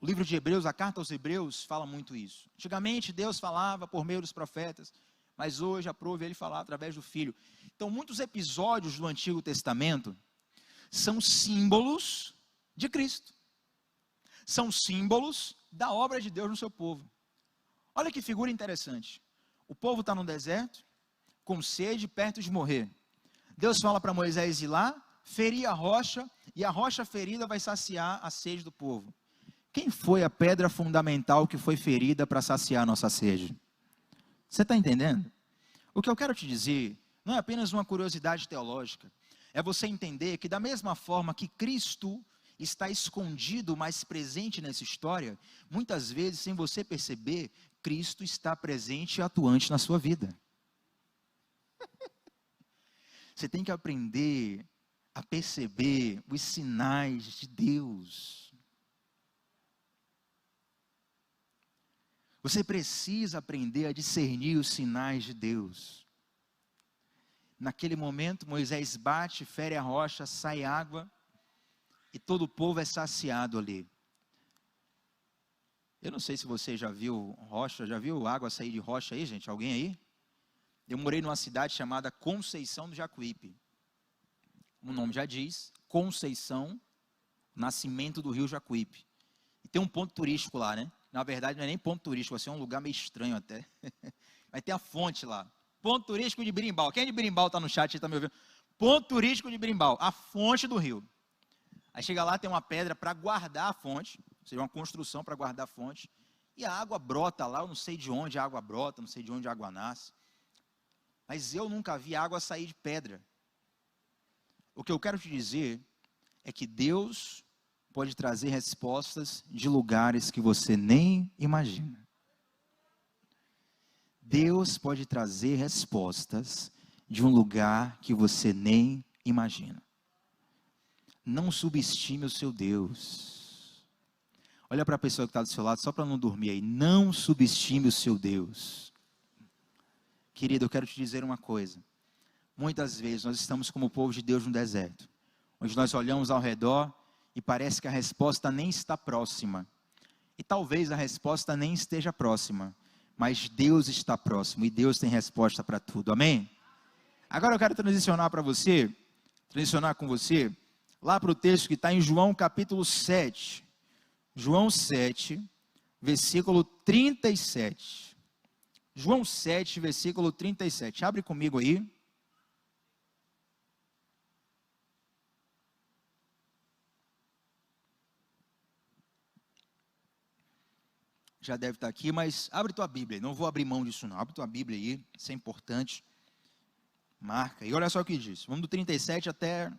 O livro de Hebreus, a carta aos Hebreus, fala muito isso. Antigamente Deus falava por meio dos profetas, mas hoje aprove ele falar através do Filho. Então muitos episódios do Antigo Testamento são símbolos de Cristo. São símbolos da obra de Deus no seu povo. Olha que figura interessante. O povo está no deserto, com sede, perto de morrer. Deus fala para Moisés ir lá, ferir a rocha, e a rocha ferida vai saciar a sede do povo. Quem foi a pedra fundamental que foi ferida para saciar a nossa sede? Você está entendendo? O que eu quero te dizer não é apenas uma curiosidade teológica. É você entender que da mesma forma que Cristo está escondido, mas presente nessa história, muitas vezes, sem você perceber, Cristo está presente e atuante na sua vida. Você tem que aprender a perceber os sinais de Deus. Você precisa aprender a discernir os sinais de Deus. Naquele momento, Moisés bate, fere a rocha, sai água, e todo o povo é saciado ali. Eu não sei se você já viu rocha, já viu água sair de rocha aí, gente? Alguém aí? Eu morei numa cidade chamada Conceição do Jacuípe. O nome já diz, Conceição, nascimento do rio Jacuípe. E tem um ponto turístico lá, né? Na verdade, não é nem ponto turístico, vai ser um lugar meio estranho até. Mas tem a fonte lá. Ponto turístico de Berimbau. Quem é de Berimbau está no chat e está me ouvindo? Ponto turístico de Berimbau, a fonte do rio. Aí chega lá, tem uma pedra para guardar a fonte, ou seja, uma construção para guardar a fonte. E a água brota lá, eu não sei de onde a água brota, não sei de onde a água nasce. Mas eu nunca vi água sair de pedra. O que eu quero te dizer é que Deus pode trazer respostas de lugares que você nem imagina. Deus pode trazer respostas de um lugar que você nem imagina. Não subestime o seu Deus. Olha para a pessoa que está do seu lado, só para não dormir aí. Não subestime o seu Deus. Querido, eu quero te dizer uma coisa. Muitas vezes nós estamos como o povo de Deus no deserto, onde nós olhamos ao redor e parece que a resposta nem está próxima. E talvez a resposta nem esteja próxima, mas Deus está próximo e Deus tem resposta para tudo, amém? Agora eu quero transicionar com você, lá para o texto que está em João capítulo 7. João 7, versículo 37. João 7, versículo 37. Abre comigo aí. Já deve estar aqui, mas abre tua Bíblia, não vou abrir mão disso não, abre tua Bíblia aí, isso é importante, marca, e olha só o que diz, vamos do 37 até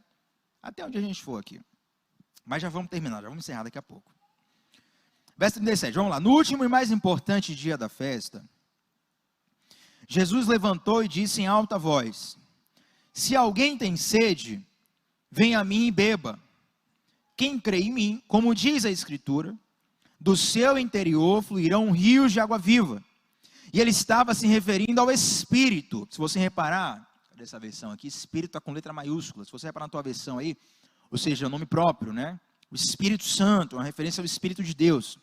onde a gente for aqui, mas já vamos terminar, já vamos encerrar daqui a pouco. Verso 37, vamos lá, no último e mais importante dia da festa, Jesus levantou e disse em alta voz, se alguém tem sede, venha a mim e beba, quem crê em mim, como diz a Escritura, do seu interior fluirão rios de água viva. E ele estava se referindo ao Espírito. Se você reparar, cadê essa versão aqui? Espírito está com letra maiúscula. Se você reparar na tua versão aí, ou seja, o nome próprio, né? O Espírito Santo, uma referência ao Espírito de Deus.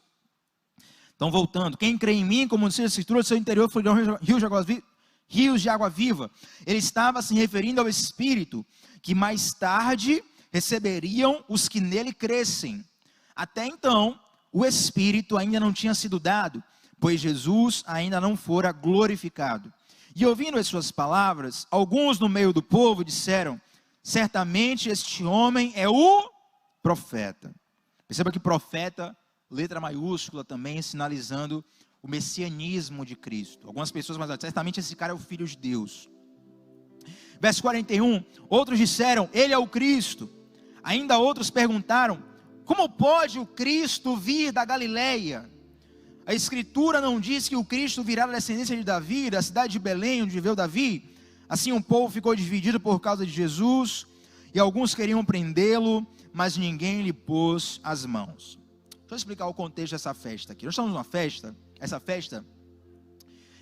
Então, voltando. Quem crê em mim, como diz a Escritura, do seu interior fluirão rios de água viva. Ele estava se referindo ao Espírito, que mais tarde receberiam os que nele crescem. Até então, o Espírito ainda não tinha sido dado, pois Jesus ainda não fora glorificado. E ouvindo as suas palavras, alguns no meio do povo disseram, certamente este homem é o profeta. Perceba que profeta, letra maiúscula também, sinalizando o messianismo de Cristo. Algumas pessoas, mas certamente esse cara é o Filho de Deus. Verso 41, outros disseram, ele é o Cristo. Ainda outros perguntaram, como pode o Cristo vir da Galileia? A Escritura não diz que o Cristo virá da descendência de Davi, da cidade de Belém, onde viveu Davi? Assim o povo ficou dividido por causa de Jesus, e alguns queriam prendê-lo, mas ninguém lhe pôs as mãos. Deixa eu explicar o contexto dessa festa aqui. Nós estamos numa festa, essa festa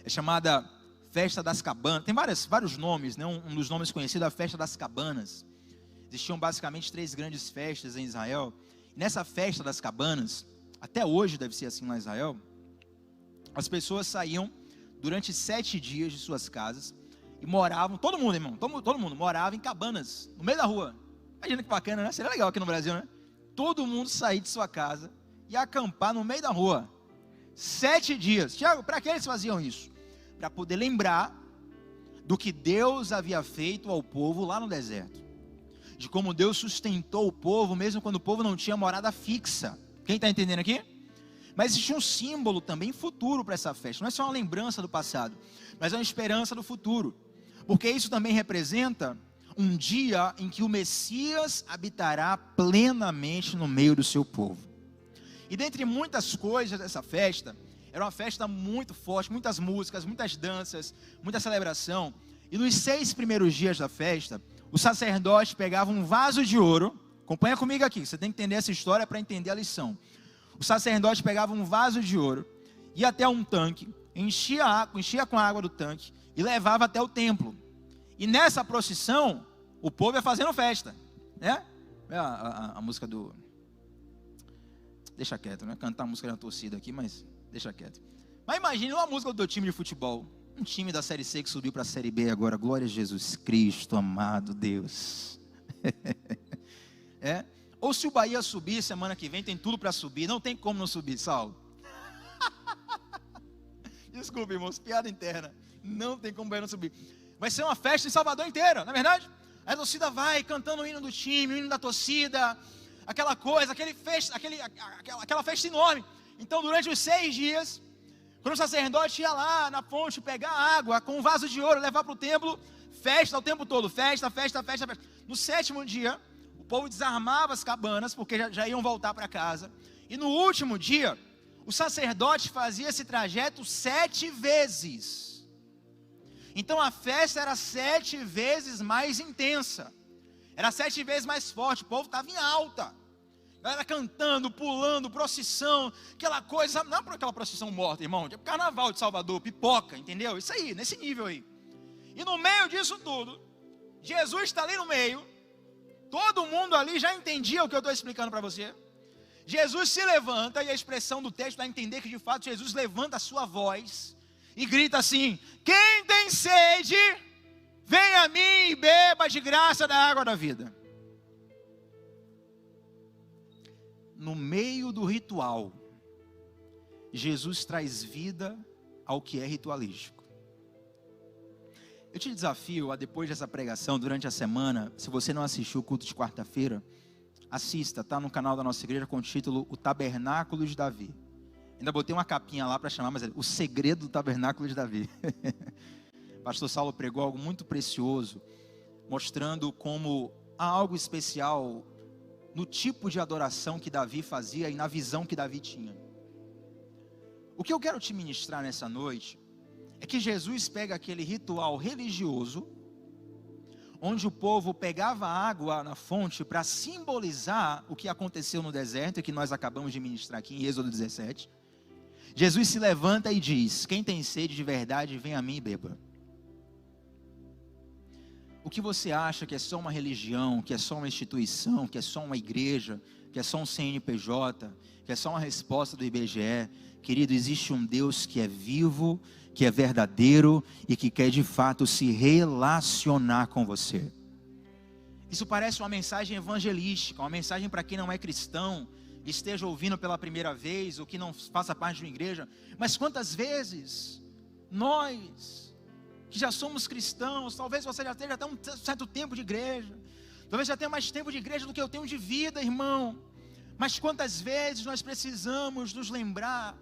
é chamada Festa das Cabanas, tem vários nomes, né? Um dos nomes conhecidos é a Festa das Cabanas. Existiam basicamente 3 grandes festas em Israel. Nessa festa das cabanas, até hoje deve ser assim lá em Israel, as pessoas saíam durante 7 dias de suas casas e moravam, todo mundo, irmão, todo mundo morava em cabanas, no meio da rua. Imagina que bacana, né? Seria legal aqui no Brasil, né? Todo mundo sair de sua casa e acampar no meio da rua. 7 dias. Tiago, para que eles faziam isso? Para poder lembrar do que Deus havia feito ao povo lá no deserto. De como Deus sustentou o povo, mesmo quando o povo não tinha morada fixa. Quem está entendendo aqui? Mas existe um símbolo também futuro para essa festa. Não é só uma lembrança do passado, mas é uma esperança do futuro. Porque isso também representa um dia em que o Messias habitará plenamente no meio do seu povo. E dentre muitas coisas dessa festa, era uma festa muito forte, muitas músicas, muitas danças, muita celebração. E nos 6 primeiros dias da festa, o sacerdote pegava um vaso de ouro. Acompanha comigo aqui, você tem que entender essa história para entender a lição. O sacerdote pegava um vaso de ouro, ia até um tanque, enchia com a água do tanque e levava até o templo. E nessa procissão, o povo ia fazendo festa, né? A música do... Deixa quieto, né? Cantar a música da torcida aqui, mas deixa quieto. Mas imagine uma música do teu time de futebol, um time da Série C que subiu para a Série B agora. Glória a Jesus Cristo, amado Deus. Ou se o Bahia subir semana que vem, tem tudo para subir. Não tem como não subir, Saulo. Desculpa, irmãos, piada interna. Não tem como o Bahia não subir. Vai ser uma festa em Salvador inteira, não é verdade? A torcida vai cantando o hino do time, o hino da torcida, aquela coisa, aquela festa enorme. Então, durante os 6 dias, quando o sacerdote ia lá na fonte pegar água com um vaso de ouro, levar para o templo, festa o tempo todo, festa. No 7º dia, o povo desarmava as cabanas, porque já iam voltar para casa. E no último dia, o sacerdote fazia esse trajeto 7 vezes. Então a festa era 7 vezes mais intensa. Era 7 vezes mais forte. O povo estava em alta. Galera cantando, pulando, procissão, aquela coisa, não é por aquela procissão morta, irmão, é carnaval de Salvador, pipoca, entendeu? Isso aí, nesse nível aí. E no meio disso tudo, Jesus está ali no meio, todo mundo ali já entendia o que eu estou explicando para você. Jesus se levanta, e a expressão do texto dá a entender que de fato Jesus levanta a sua voz e grita assim: quem tem sede, vem a mim e beba de graça da água da vida. No meio do ritual, Jesus traz vida ao que é ritualístico. Eu te desafio a, depois dessa pregação, durante a semana, se você não assistiu o culto de quarta-feira, assista, está no canal da nossa igreja com o título O Tabernáculo de Davi. Ainda botei uma capinha lá para chamar, mas é O Segredo do Tabernáculo de Davi. Pastor Saulo pregou algo muito precioso, mostrando como há algo especial no tipo de adoração que Davi fazia e na visão que Davi tinha. O que eu quero te ministrar nessa noite é que Jesus pega aquele ritual religioso, onde o povo pegava água na fonte para simbolizar o que aconteceu no deserto, e que nós acabamos de ministrar aqui em Êxodo 17. Jesus se levanta e diz: quem tem sede de verdade, vem a mim e beba. O que você acha que é só uma religião, que é só uma instituição, que é só uma igreja, que é só um CNPJ, que é só uma resposta do IBGE, querido, existe um Deus que é vivo, que é verdadeiro e que quer de fato se relacionar com você. Isso parece uma mensagem evangelística, uma mensagem para quem não é cristão, esteja ouvindo pela primeira vez, ou que não faça parte de uma igreja. Mas quantas vezes nós, que já somos cristãos, talvez você já tenha até um certo tempo de igreja, talvez já tenha mais tempo de igreja do que eu tenho de vida, irmão, mas quantas vezes nós precisamos nos lembrar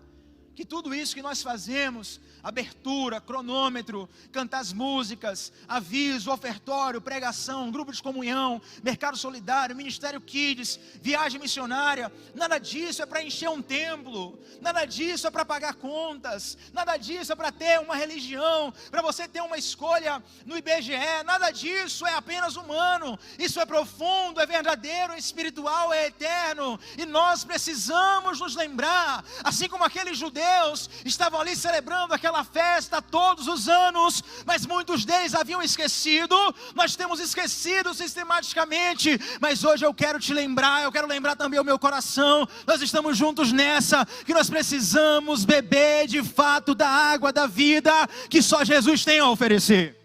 que tudo isso que nós fazemos, abertura, cronômetro, cantar as músicas, aviso, ofertório, pregação, grupo de comunhão, mercado solidário, ministério Kids, viagem missionária, nada disso é para encher um templo, nada disso é para pagar contas, nada disso é para ter uma religião, para você ter uma escolha no IBGE, nada disso é apenas humano, isso é profundo, é verdadeiro, é espiritual, é eterno, e nós precisamos nos lembrar, assim como aqueles judeus judeus estavam ali celebrando aquela festa todos os anos, mas muitos deles haviam esquecido. Nós temos esquecido sistematicamente, mas hoje eu quero te lembrar, eu quero lembrar também o meu coração. Nós estamos juntos nessa, que nós precisamos beber de fato da água da vida que só Jesus tem a oferecer.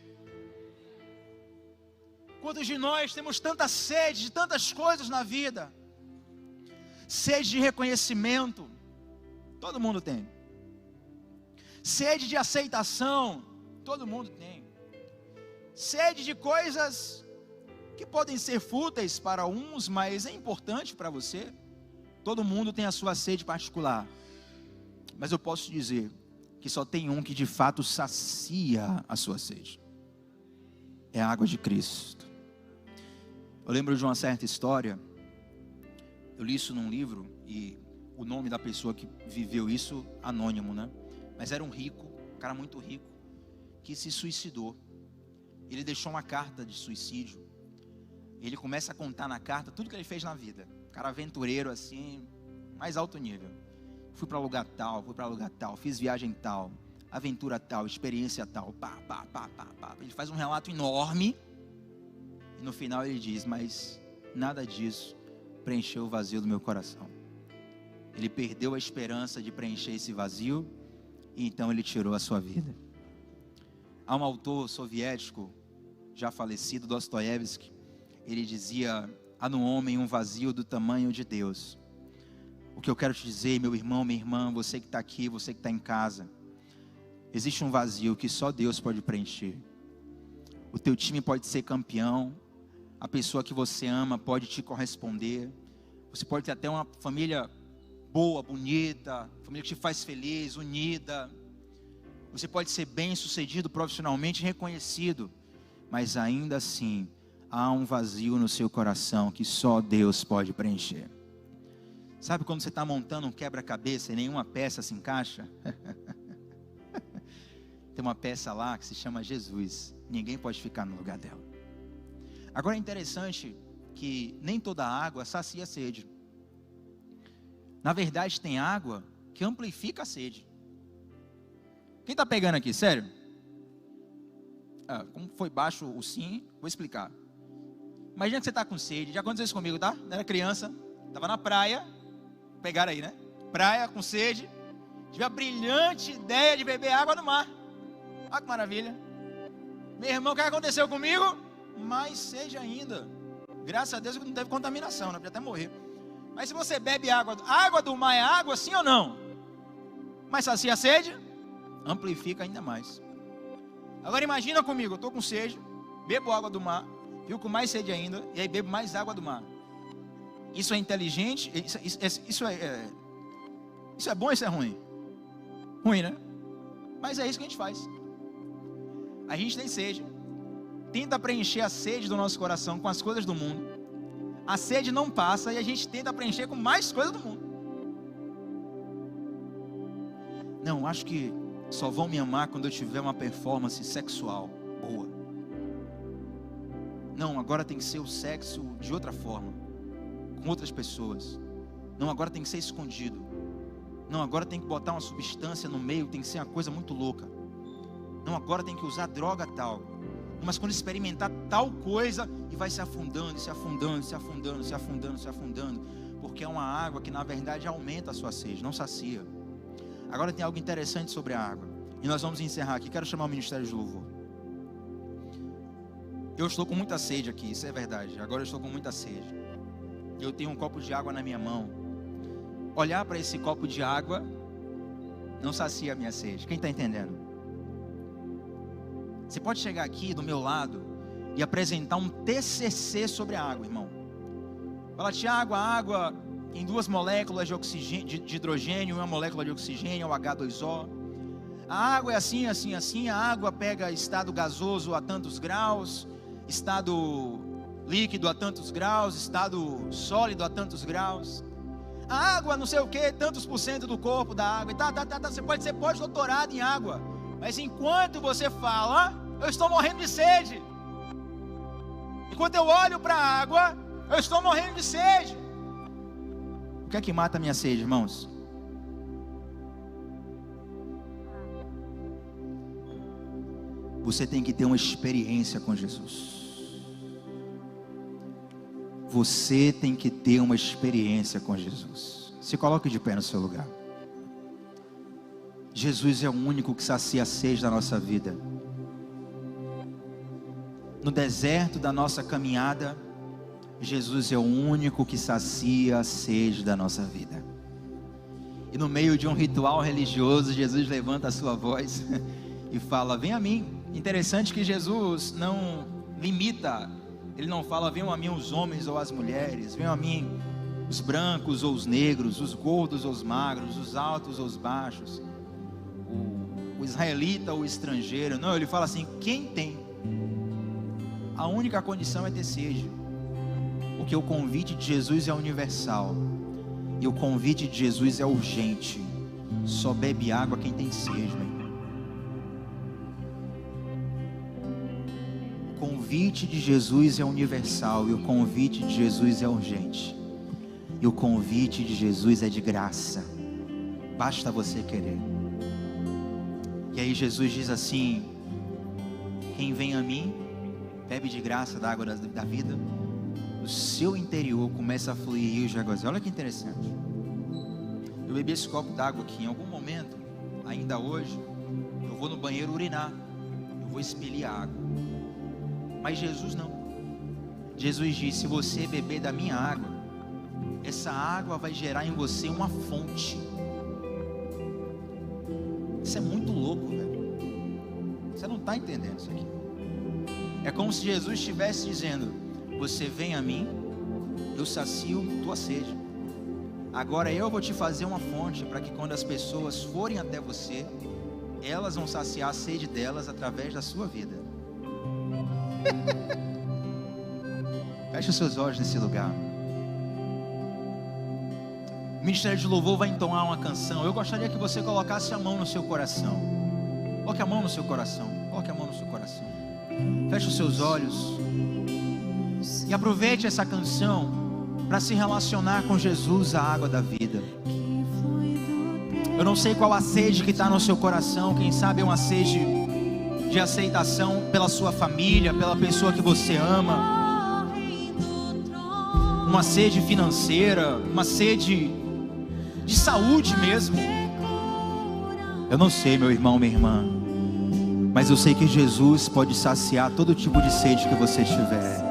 Quantos de nós temos tanta sede de tantas coisas na vida? Sede de reconhecimento, todo mundo tem. Sede de aceitação, todo mundo tem. Sede de coisas que podem ser fúteis para uns, mas é importante para você. Todo mundo tem a sua sede particular. Mas eu posso dizer que só tem um que de fato sacia a sua sede. É a água de Cristo. Eu lembro de uma certa história. Eu li isso num livro e o nome da pessoa que viveu isso, anônimo, né? Mas era um rico, um cara muito rico, que se suicidou. Ele deixou uma carta de suicídio. Ele começa a contar na carta tudo que ele fez na vida. Cara aventureiro assim, mais alto nível. Fui para lugar tal, fiz viagem tal, aventura tal, experiência tal, pá. Ele faz um relato enorme. E no final ele diz, mas nada disso preencheu o vazio do meu coração. Ele perdeu a esperança de preencher esse vazio, e então ele tirou a sua vida. Há um autor soviético, já falecido, Dostoiévski, ele dizia, há no homem um vazio do tamanho de Deus. O que eu quero te dizer, meu irmão, minha irmã, você que está aqui, você que está em casa, existe um vazio que só Deus pode preencher. O teu time pode ser campeão, a pessoa que você ama pode te corresponder, você pode ter até uma família boa, bonita, família que te faz feliz, unida, você pode ser bem sucedido profissionalmente, reconhecido, mas ainda assim, há um vazio no seu coração que só Deus pode preencher. Sabe quando você está montando um quebra-cabeça e nenhuma peça se encaixa? Tem uma peça lá que se chama Jesus, ninguém pode ficar no lugar dela. Agora é interessante que nem toda água sacia a sede. Na verdade tem água que amplifica a sede. Quem está pegando aqui, sério? Como foi baixo o sim, vou explicar. Imagina que você está com sede, já aconteceu isso comigo, tá? Eu era criança, estava na praia, pegaram aí, né? Praia com sede, tive a brilhante ideia de beber água do mar. Olha que maravilha. Meu irmão, o que aconteceu comigo? Mais sede ainda. Graças a Deus que não teve contaminação, né? Podia até morrer. Mas se você bebe água do mar é água, sim ou não? Mas sacia a sede, amplifica ainda mais. Agora imagina comigo, eu estou com sede, bebo água do mar, fico com mais sede ainda, e aí bebo mais água do mar. Isso é inteligente? Isso é bom ou isso é ruim? Ruim, né? Mas é isso que a gente faz. A gente tem sede, tenta preencher a sede do nosso coração com as coisas do mundo. A sede não passa e a gente tenta preencher com mais coisas do mundo. Não, acho que só vão me amar quando eu tiver uma performance sexual boa. Não, agora tem que ser o sexo de outra forma, com outras pessoas. Não, agora tem que ser escondido. Não, agora tem que botar uma substância no meio, tem que ser uma coisa muito louca. Não, agora tem que usar droga tal. Mas quando experimentar tal coisa, e vai se afundando, se afundando, se afundando, se afundando, se afundando, porque é uma água que na verdade aumenta a sua sede, não sacia. Agora tem algo interessante sobre a água, e nós vamos encerrar aqui. Quero chamar o Ministério de Louvor. Eu estou com muita sede aqui, isso é verdade. Agora eu estou com muita sede. Eu tenho um copo de água na minha mão. Olhar para esse copo de água não sacia a minha sede. Quem está entendendo? Você pode chegar aqui do meu lado e apresentar um TCC sobre a água, irmão. Fala, Tiago, a água tem 2 moléculas de oxigênio, de hidrogênio, 1 molécula de oxigênio, o H2O. A água é assim, assim, assim. A água pega estado gasoso a tantos graus, estado líquido a tantos graus, estado sólido a tantos graus. A água não sei o que, tantos % do corpo da água. Você pode ser pós-doutorado em água, mas enquanto você fala, eu estou morrendo de sede. Enquanto eu olho para a água, eu estou morrendo de sede. O que é que mata a minha sede, irmãos? você tem que ter uma experiência com Jesus. Você tem que ter uma experiência com Jesus. Se coloque de pé no seu lugar. Jesus é o único que sacia a sede da nossa vida. No deserto da nossa caminhada, Jesus é o único que sacia a sede da nossa vida. E no meio de um ritual religioso, Jesus levanta a sua voz e fala: vem a mim. Interessante que Jesus não limita, ele não fala: venham a mim os homens ou as mulheres, venham a mim os brancos ou os negros, os gordos ou os magros, os altos ou os baixos, o israelita ou o estrangeiro. Não, ele fala assim: quem tem? A única condição é ter sede, porque o convite de Jesus é universal, e o convite de Jesus é urgente. Só bebe água quem tem sede, meu irmão. O convite de Jesus é universal, e o convite de Jesus é urgente, e o convite de Jesus é de graça, basta você querer. E aí Jesus diz assim: quem vem a mim, bebe de graça da água da vida, o seu interior começa a fluir rios de águas. Olha que interessante. Eu bebi esse copo d'água aqui, em algum momento, ainda hoje, eu vou no banheiro urinar, eu vou expelir a água. Mas Jesus não. Jesus diz: se você beber da minha água, essa água vai gerar em você uma fonte. Isso é muito louco, velho. Você não está entendendo isso aqui. É como se Jesus estivesse dizendo: você vem a mim, eu sacio tua sede. Agora eu vou te fazer uma fonte, para que quando as pessoas forem até você, elas vão saciar a sede delas através da sua vida. Feche os seus olhos nesse lugar. O Ministério de Louvor vai entoar uma canção. Eu gostaria que você colocasse a mão no seu coração. Coloque a mão no seu coração. Coloque a mão no seu coração. Feche os seus olhos e aproveite essa canção para se relacionar com Jesus, a água da vida. Eu não sei qual a sede que está no seu coração. Quem sabe é uma sede de aceitação pela sua família, pela pessoa que você ama, uma sede financeira, uma sede de saúde mesmo. Eu não sei, meu irmão, minha irmã, mas eu sei que Jesus pode saciar todo tipo de sede que você tiver.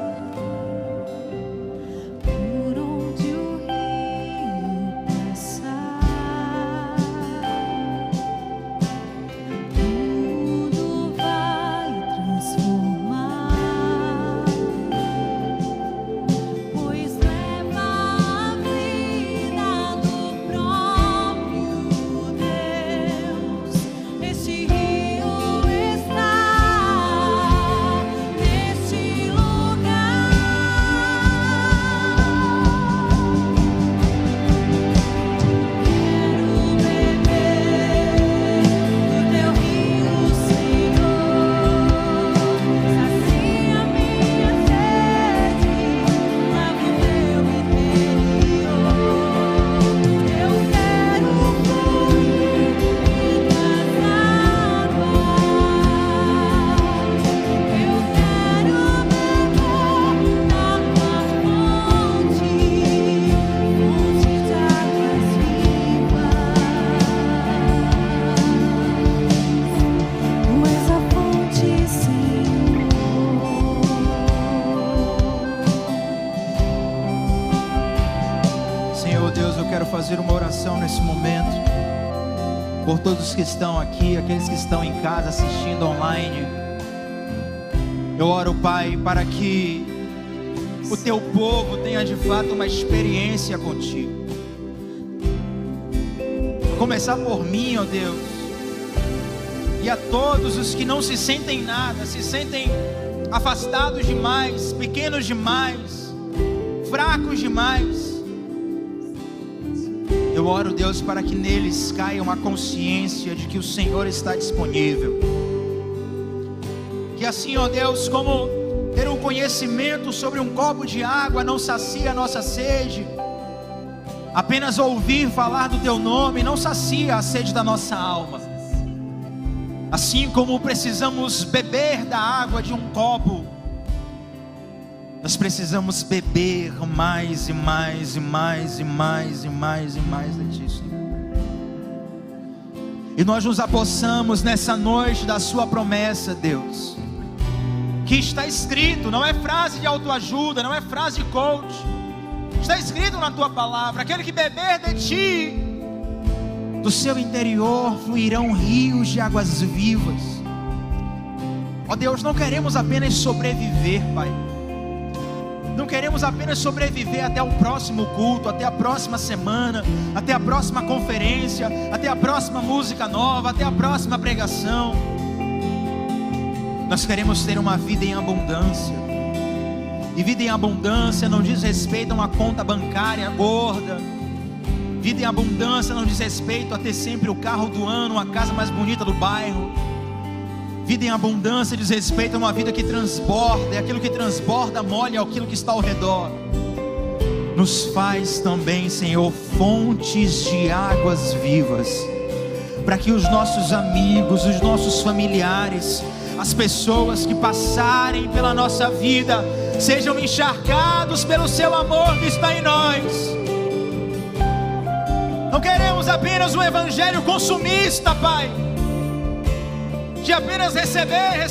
Nesse momento, por todos que estão aqui, aqueles que estão em casa assistindo online, eu oro, Pai, para que o teu povo tenha de fato uma experiência contigo. Começar por mim, ó Deus, e a todos os que não se sentem nada, se sentem afastados demais, pequenos demais, fracos demais. Eu oro, Deus, para que neles caia uma consciência de que o Senhor está disponível. Que assim, ó Deus, como ter um conhecimento sobre um copo de água não sacia a nossa sede, apenas ouvir falar do Teu nome não sacia a sede da nossa alma. Assim como precisamos beber da água de um copo, nós precisamos beber mais e mais e mais e mais e mais e mais de Ti, Senhor. E nós nos apossamos nessa noite da Sua promessa, Deus, que está escrito, não é frase de autoajuda, não é frase de coach, está escrito na Tua palavra: aquele que beber de Ti, do seu interior fluirão rios de águas vivas. Ó Deus, não queremos apenas sobreviver, Pai. Não queremos apenas sobreviver até o próximo culto, até a próxima semana, até a próxima conferência, até a próxima música nova, até a próxima pregação. Nós queremos ter uma vida em abundância. E vida em abundância não diz respeito a uma conta bancária gorda. Vida em abundância não diz respeito a ter sempre o carro do ano, a casa mais bonita do bairro. Vida em abundância diz respeito a uma vida que transborda, e aquilo que transborda molha aquilo que está ao redor. Nos faz também, Senhor, fontes de águas vivas, para que os nossos amigos, os nossos familiares, as pessoas que passarem pela nossa vida, sejam encharcados pelo Seu amor que está em nós. Não queremos apenas um evangelho consumista, Pai, de apenas receber,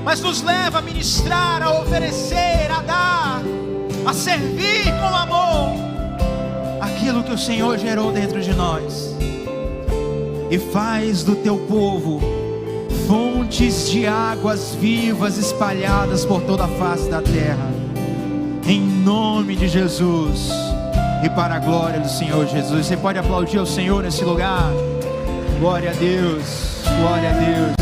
mas nos leva a ministrar, a oferecer, a dar, a servir com amor aquilo que o Senhor gerou dentro de nós. E faz do Teu povo fontes de águas vivas espalhadas por toda a face da terra, em nome de Jesus e para a glória do Senhor Jesus. Você pode aplaudir ao Senhor nesse lugar? Glória a Deus, glória a Deus.